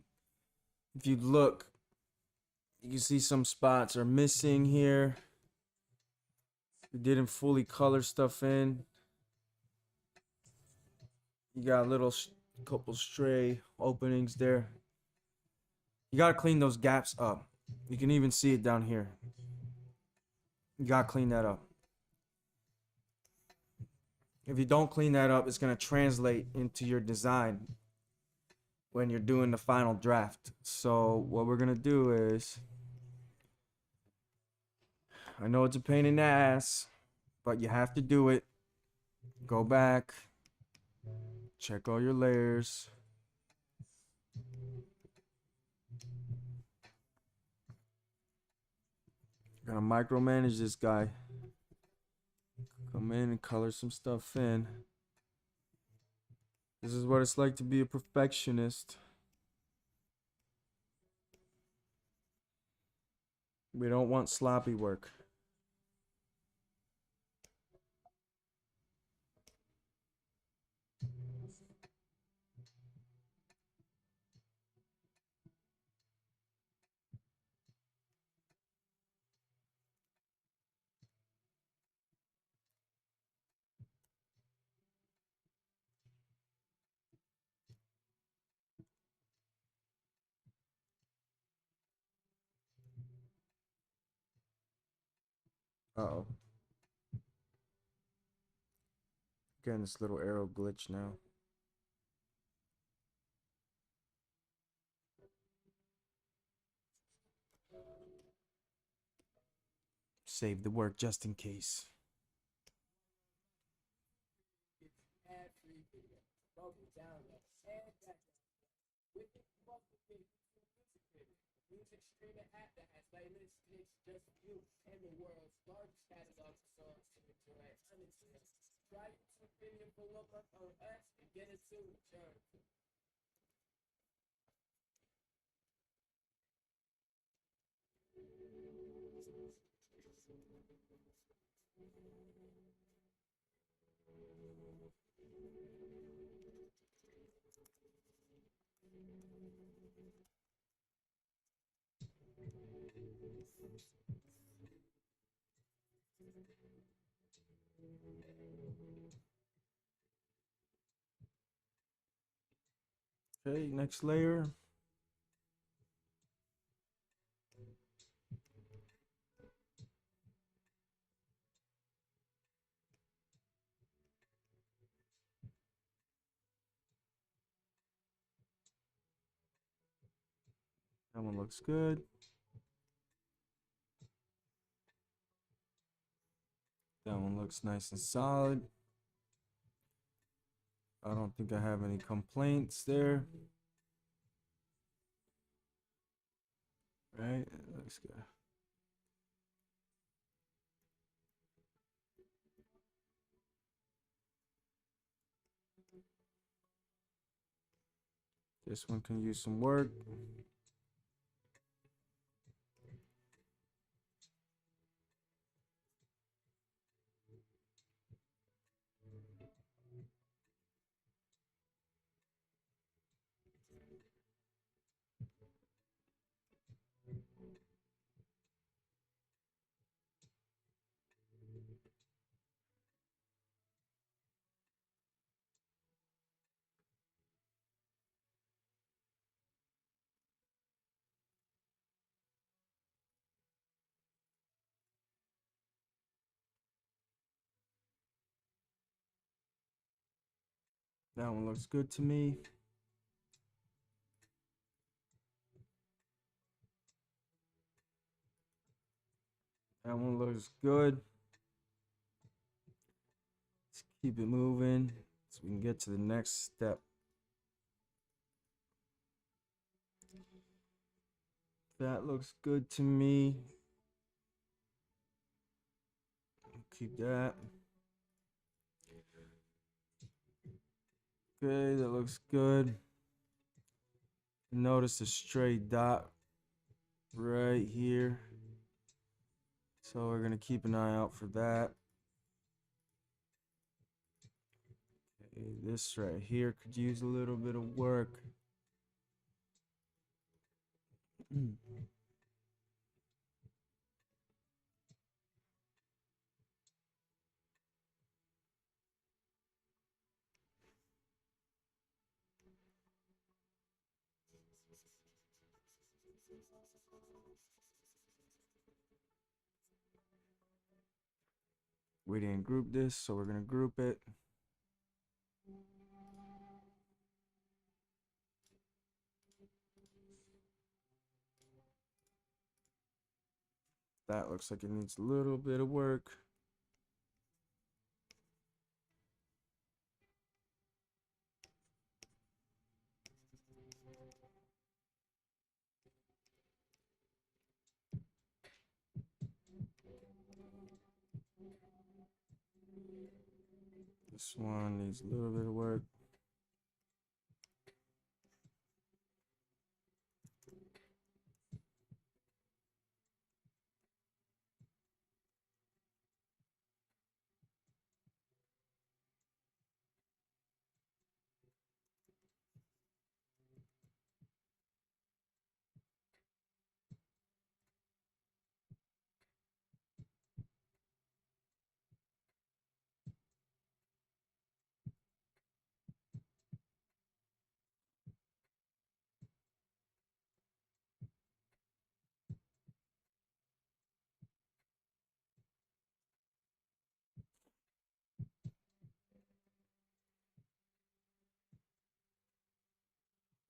if you look, you can see some spots are missing here. We didn't fully color stuff in. You got a little couple stray openings there. You gotta clean those gaps up. You can even see it down here. You gotta clean that up. If you don't clean that up, it's gonna translate into your design when you're doing the final draft. So what we're gonna do is, I know it's a pain in the ass, but you have to do it. Go back, check all your layers. Gonna micromanage this guy. Come in and color some stuff in. This is what it's like to be a perfectionist. We don't want sloppy work. Uh-oh. Getting this little arrow glitch now. Save the work just in case. Music streaming app that has playlists, clicks just you and the world's largest catalog of songs to enjoy unintended. Try YouTube Premium for 1 month on us and get it to return. Okay, next layer. That one looks good. That one looks nice and solid. I don't think I have any complaints there. Right, it looks good. This one can use some work. That one looks good to me. That one looks good. Let's keep it moving so we can get to the next step. That looks good to me. Keep that. Okay, that looks good. Notice a stray dot right here. So we're gonna keep an eye out for that. Okay, this right here could use a little bit of work. We didn't group this, so we're gonna group it. That looks like it needs a little bit of work. This one needs a little bit of work.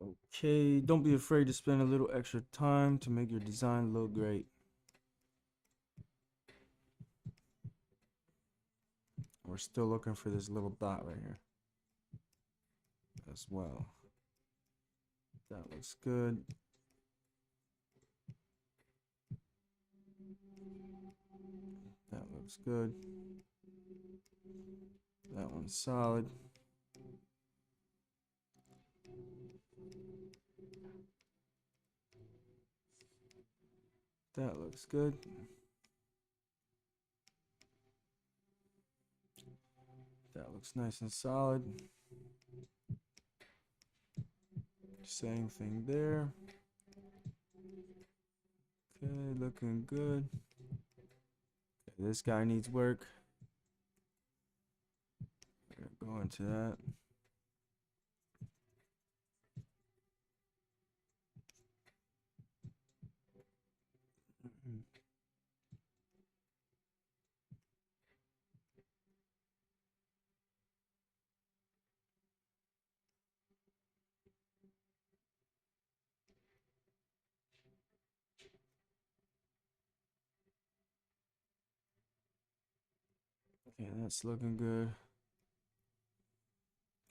Okay, don't be afraid to spend a little extra time to make your design look great. We're still looking for this little dot right here as well. That looks good. That looks good. That one's solid. That looks good. That looks nice and solid. Same thing there. Okay, looking good. Okay, this guy needs work. We're gonna go into that. Okay, that's looking good.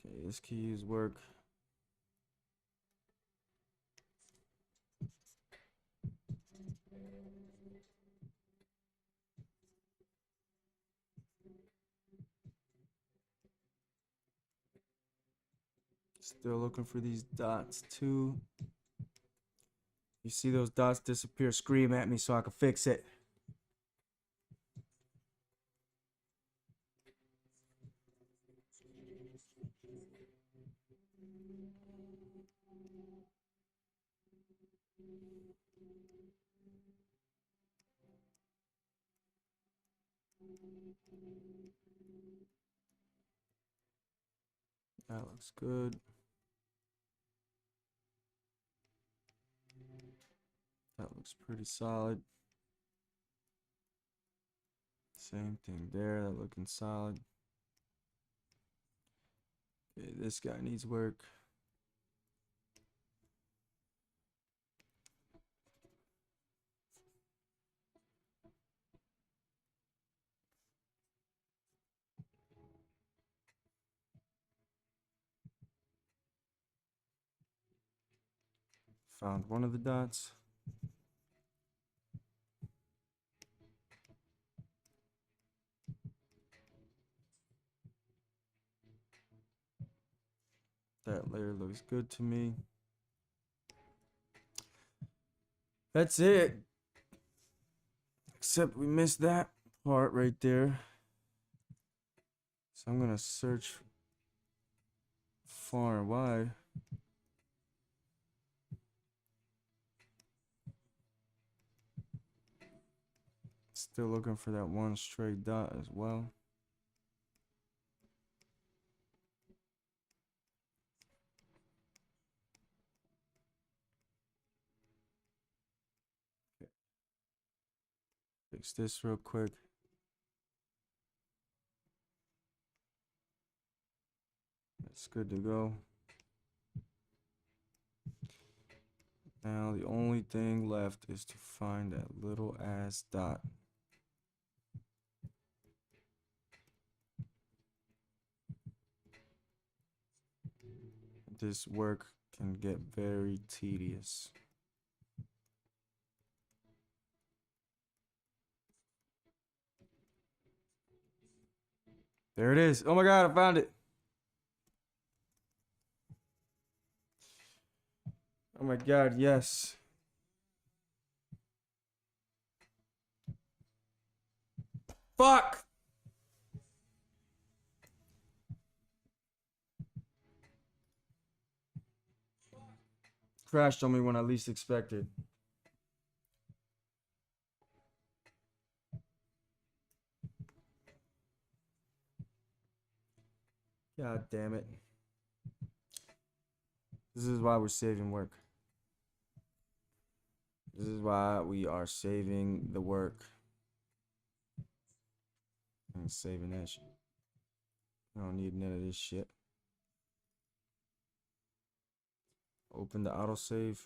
Okay, this key use work. Still looking for these dots too. You see those dots disappear, scream at me so I can fix it. That looks good. That looks pretty solid. Same thing there, that looking solid. Okay, this guy needs work. Found one of the dots. That layer looks good to me. That's it. Except we missed that part right there. So I'm gonna search far and wide. Still looking for that one stray dot as well. Okay. Fix this real quick. That's good to go. Now the only thing left is to find that little ass dot. This work can get very tedious. There it is. Oh my god, I found it. Oh my god, yes. Fuck! Crashed on me when I least expected. God damn it. This is why we're saving work. This is why we are saving the work. And saving that shit. I don't need none of this shit. Open the autosave.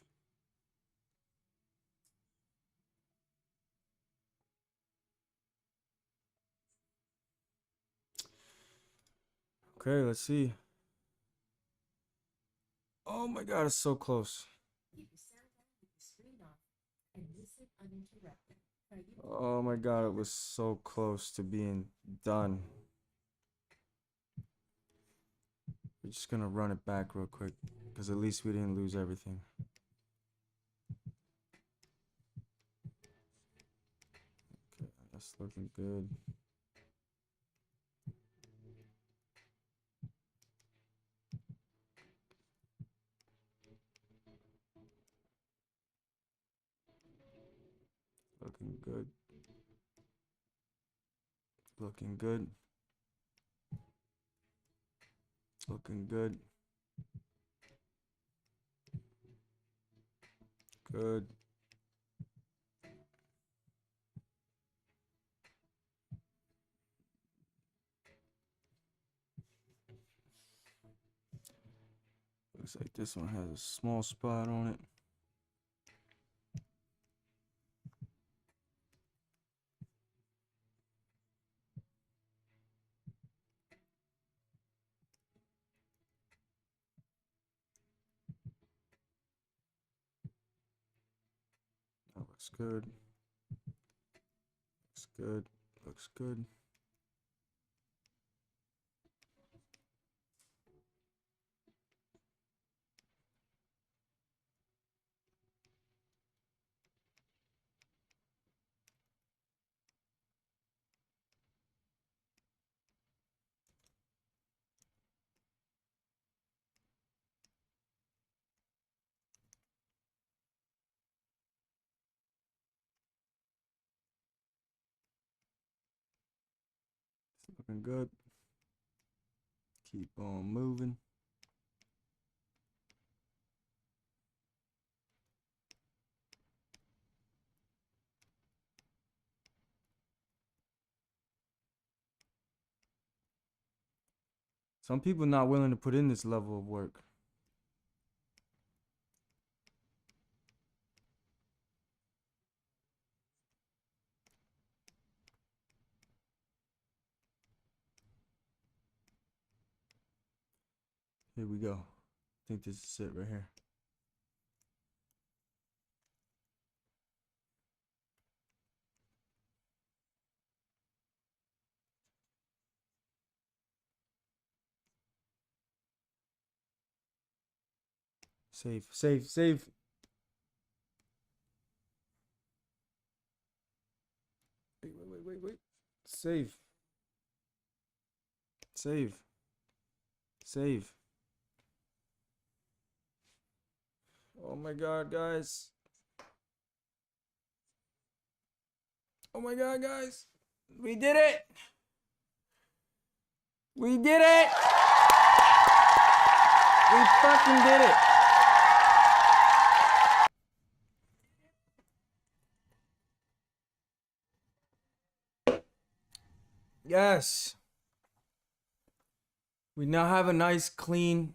Okay, let's see. Oh my god, it's so close. Keep your sound on with the screen off and listen uninterrupted. Are you Oh my god, it was so close to being done. We're just gonna run it back real quick, because at least we didn't lose everything. Okay, that's looking good. Looking good. Looking good. Looking good. Good. Looks like this one has a small spot on it. That looks good. Looks good. Looks good. It's looking good. Keep on moving. Some people not willing to put in this level of work. Here we go. I think this is it right here. Save, save, save. Save. Save. Save. Oh my god, guys. Oh my god, guys. We did it. We did it. We fucking did it. Yes. We now have a nice, clean,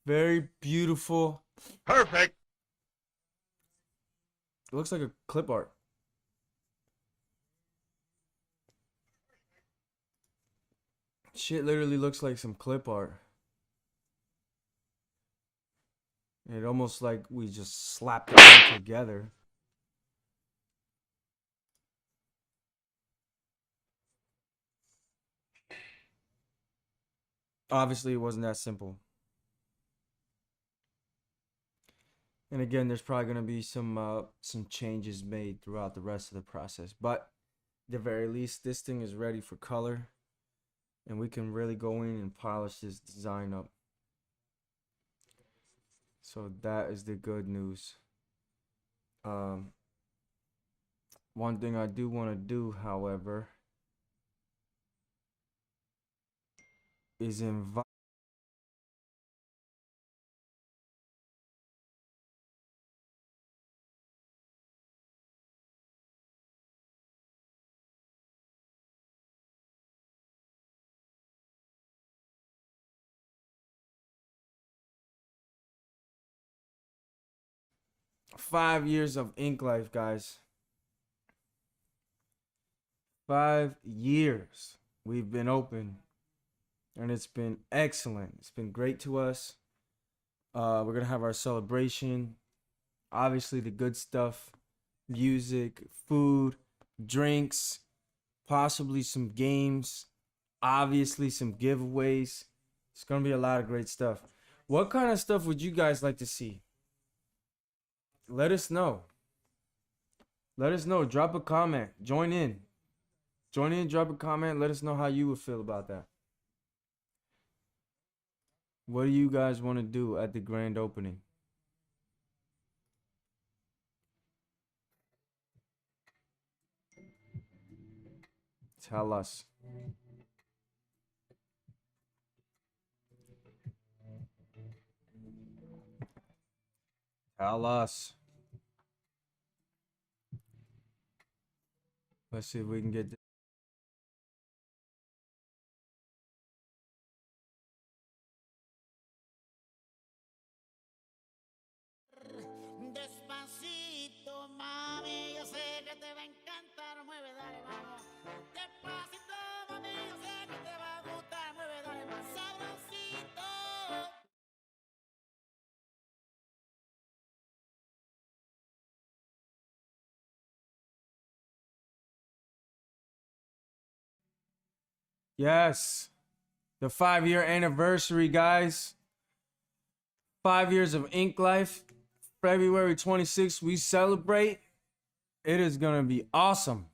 very beautiful. Perfect. It looks like a clip art. Shit literally looks like some clip art. It almost like we just slapped it all together. Obviously, it wasn't that simple. And again, there's probably gonna be some changes made throughout the rest of the process. But at the very least, this thing is ready for color, and we can really go in and polish this design up. So that is the good news. One thing I do want to do, however, is invite. 5 years of Ink Life, guys. 5 years we've been open, and it's been excellent. It's been great to us. We're gonna have our celebration. Obviously, the good stuff: music, food, drinks, possibly some games, obviously some giveaways. It's gonna be a lot of great stuff. What kind of stuff would you guys like to see? Let us know. Let us know. Drop a comment. Join in. Join in, drop a comment. Let us know how you would feel about that. What do you guys want to do at the grand opening? Tell us. Tell us. Let's see if we can get this. Despacito, mami, yo sé que te va a encantar, mueve, dale, vamos. Despacito, mami, yo sé que te va a gustar, mueve, dale, más sabrosito. Yes. The 5-year anniversary, guys. 5 years of Ink Life. February 26th, we celebrate. It is going to be awesome.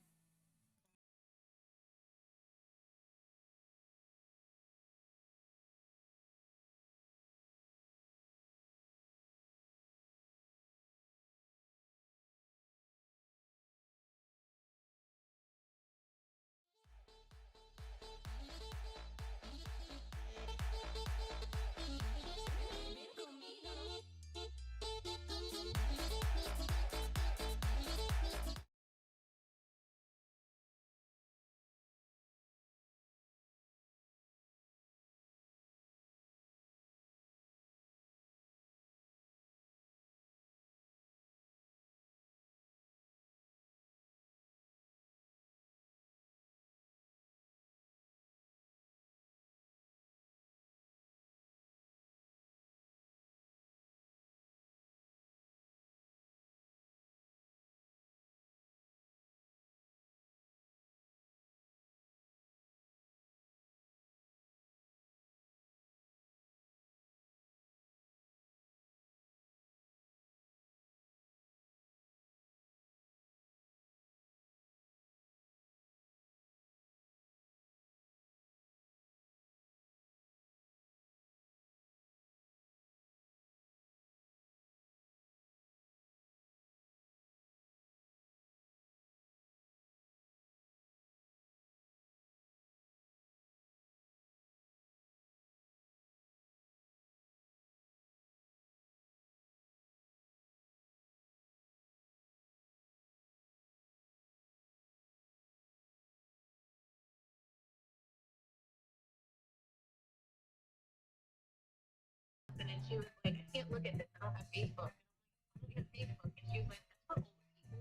something, and she was like, I can't look at this. I don't have Facebook. I don't have Facebook. And she was like, that's for old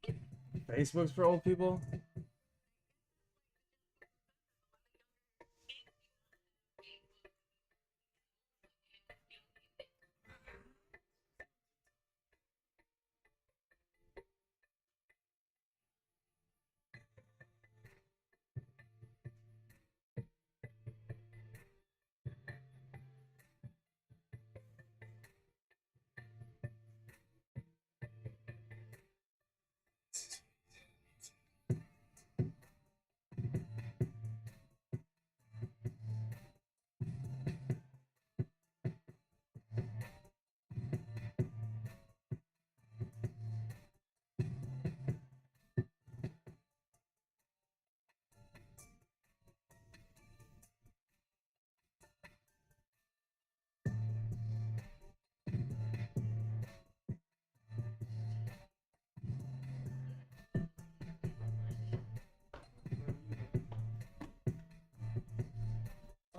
people. Facebook's for old people?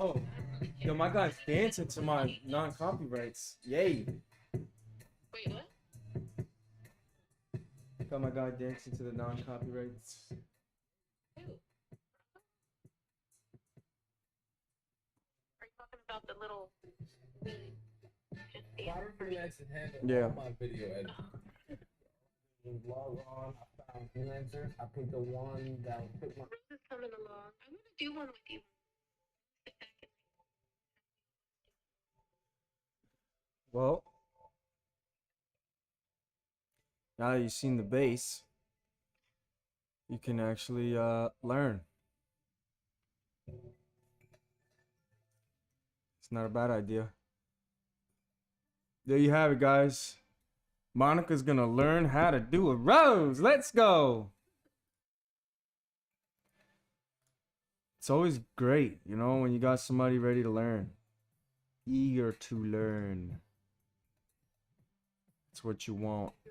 Oh, yo, my guy's dancing to my non-copyrights. Yay. Wait, what? Got my guy dancing to the non-copyrights. Who? Are you talking about the little weed? Bottom freelance and handle Yeah. all my video editing. Log on, I found freelancer. I picked the one that will fit my. Rose is coming along. I want to do one with you. Well, now that you've seen the base, you can actually learn. It's not a bad idea. There you have it, guys. Monica's gonna learn how to do a rose. Let's go. It's always great, you know, when you got somebody ready to learn, eager to learn. It's what you want. I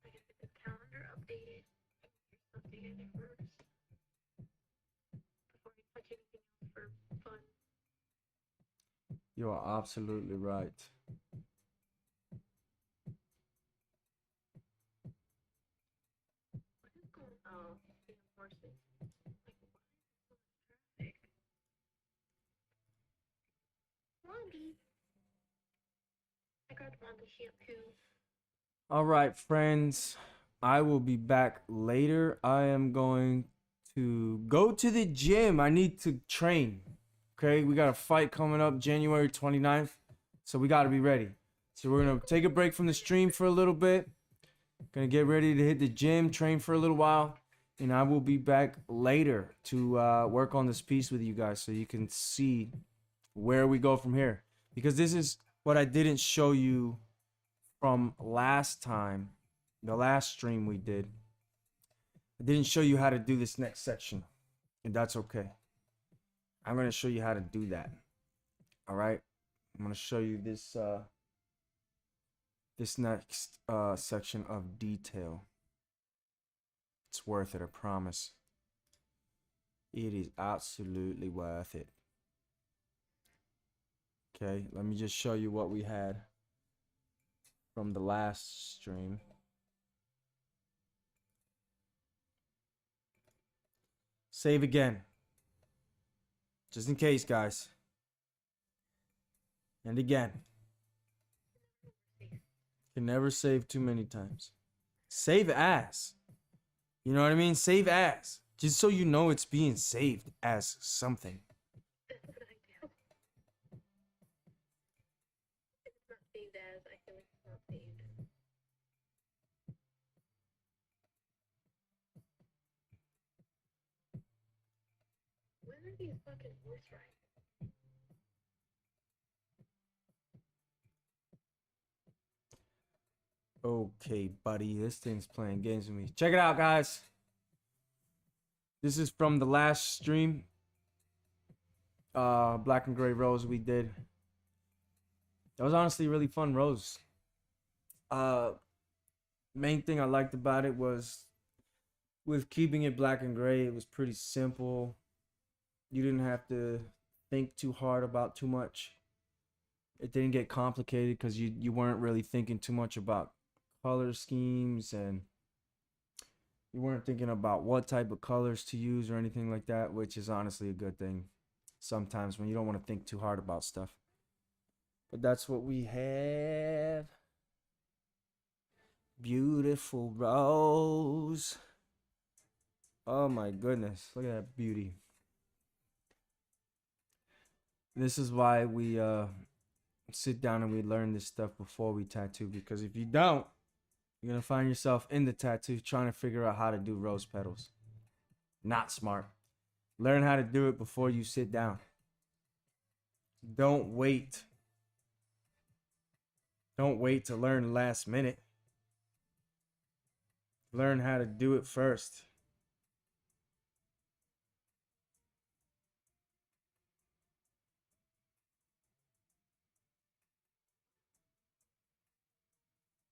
gotta get this calendar updated. Updated it first. Before you touch anything else for fun. You are absolutely right. What is going on? Damn horses. Like, why is so much traffic? Blondie. I got Blondie shampoo. All right, friends. I will be back later. I am going to go to the gym. I need to train. Okay, we got a fight coming up January 29th. So we got to be ready. So we're going to take a break from the stream for a little bit. Going to get ready to hit the gym, train for a little while. And I will be back later to work on this piece with you guys so you can see where we go from here. Because this is what I didn't show you from last time, the last stream we did. I didn't show you how to do this next section, and that's okay. I'm going to show you how to do that. All right? I'm going to show you this this next section of detail. It's worth it, I promise. It is absolutely worth it. Okay, let me just show you what we had from the last stream. Save again. Just in case, guys. And again. Can never save too many times. Save as. You know what I mean? Save as. Just so you know it's being saved as something. That's what I do. It's not saved as. I feel like it's not saved. When are these fucking horse rides? Okay, buddy. This thing's playing games with me. Check it out, guys. This is from the last stream. Black and Gray Rose we did. That was honestly a really fun rose. Main thing I liked about it was with keeping it black and gray, it was pretty simple. You didn't have to think too hard about too much. It didn't get complicated because you weren't really thinking too much about color schemes, and you weren't thinking about what type of colors to use or anything like that, which is honestly a good thing sometimes when you don't want to think too hard about stuff. But that's what we have. Beautiful rose. Oh my goodness. Look at that beauty. This is why we sit down and we learn this stuff before we tattoo, because if you don't, you're gonna find yourself in the tattoo trying to figure out how to do rose petals. Not smart. Learn how to do it before you sit down. Don't wait. Don't wait to learn last minute. Learn how to do it first.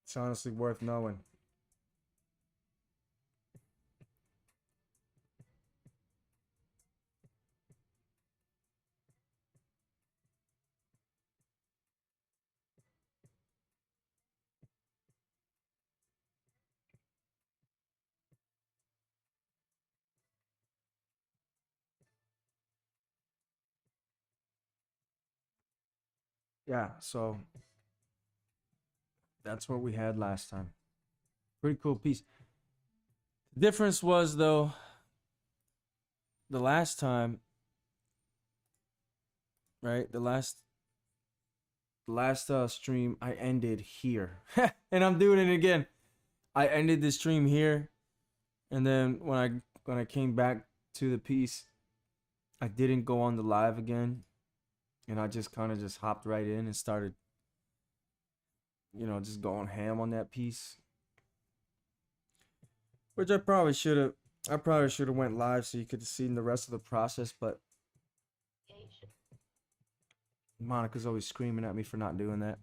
It's honestly worth knowing. Yeah, so that's what we had last time. Pretty cool piece. The difference was, though, the last time, right? The last stream I ended here. And I'm doing it again. I ended the stream here, and then when I came back to the piece, I didn't go on the live again, and I just kind of just hopped right in and started, just going ham on that piece. Which I probably should have went live so you could have seen the rest of the process, but Yeah, you should. Monica's always screaming at me for not doing that.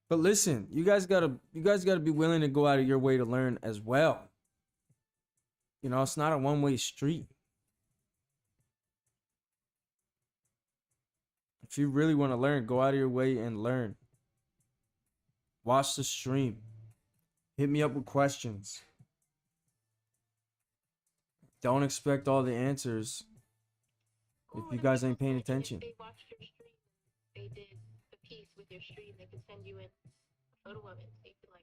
But listen, you guys gotta be willing to go out of your way to learn as well. It's not a one-way street. If you really want to learn, go out of your way and learn. Watch the stream. Hit me up with questions. Don't expect all the answers if you guys ain't paying attention. If they watched your stream, they did the piece with your stream, they could send you in a photo of it so you could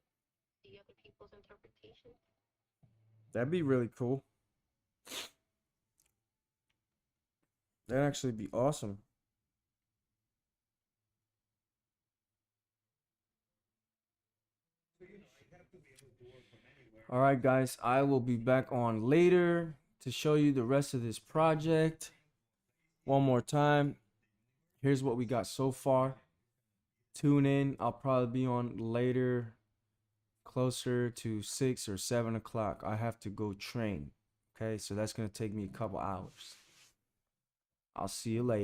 see other people's interpretation. That'd be really cool. That'd actually be awesome. All right, guys, I will be back on later to show you the rest of this project. One more time. Here's what we got so far. Tune in. I'll probably be on later, closer to 6 or 7 o'clock. I have to go train. Okay, so that's going to take me a couple hours. I'll see you later.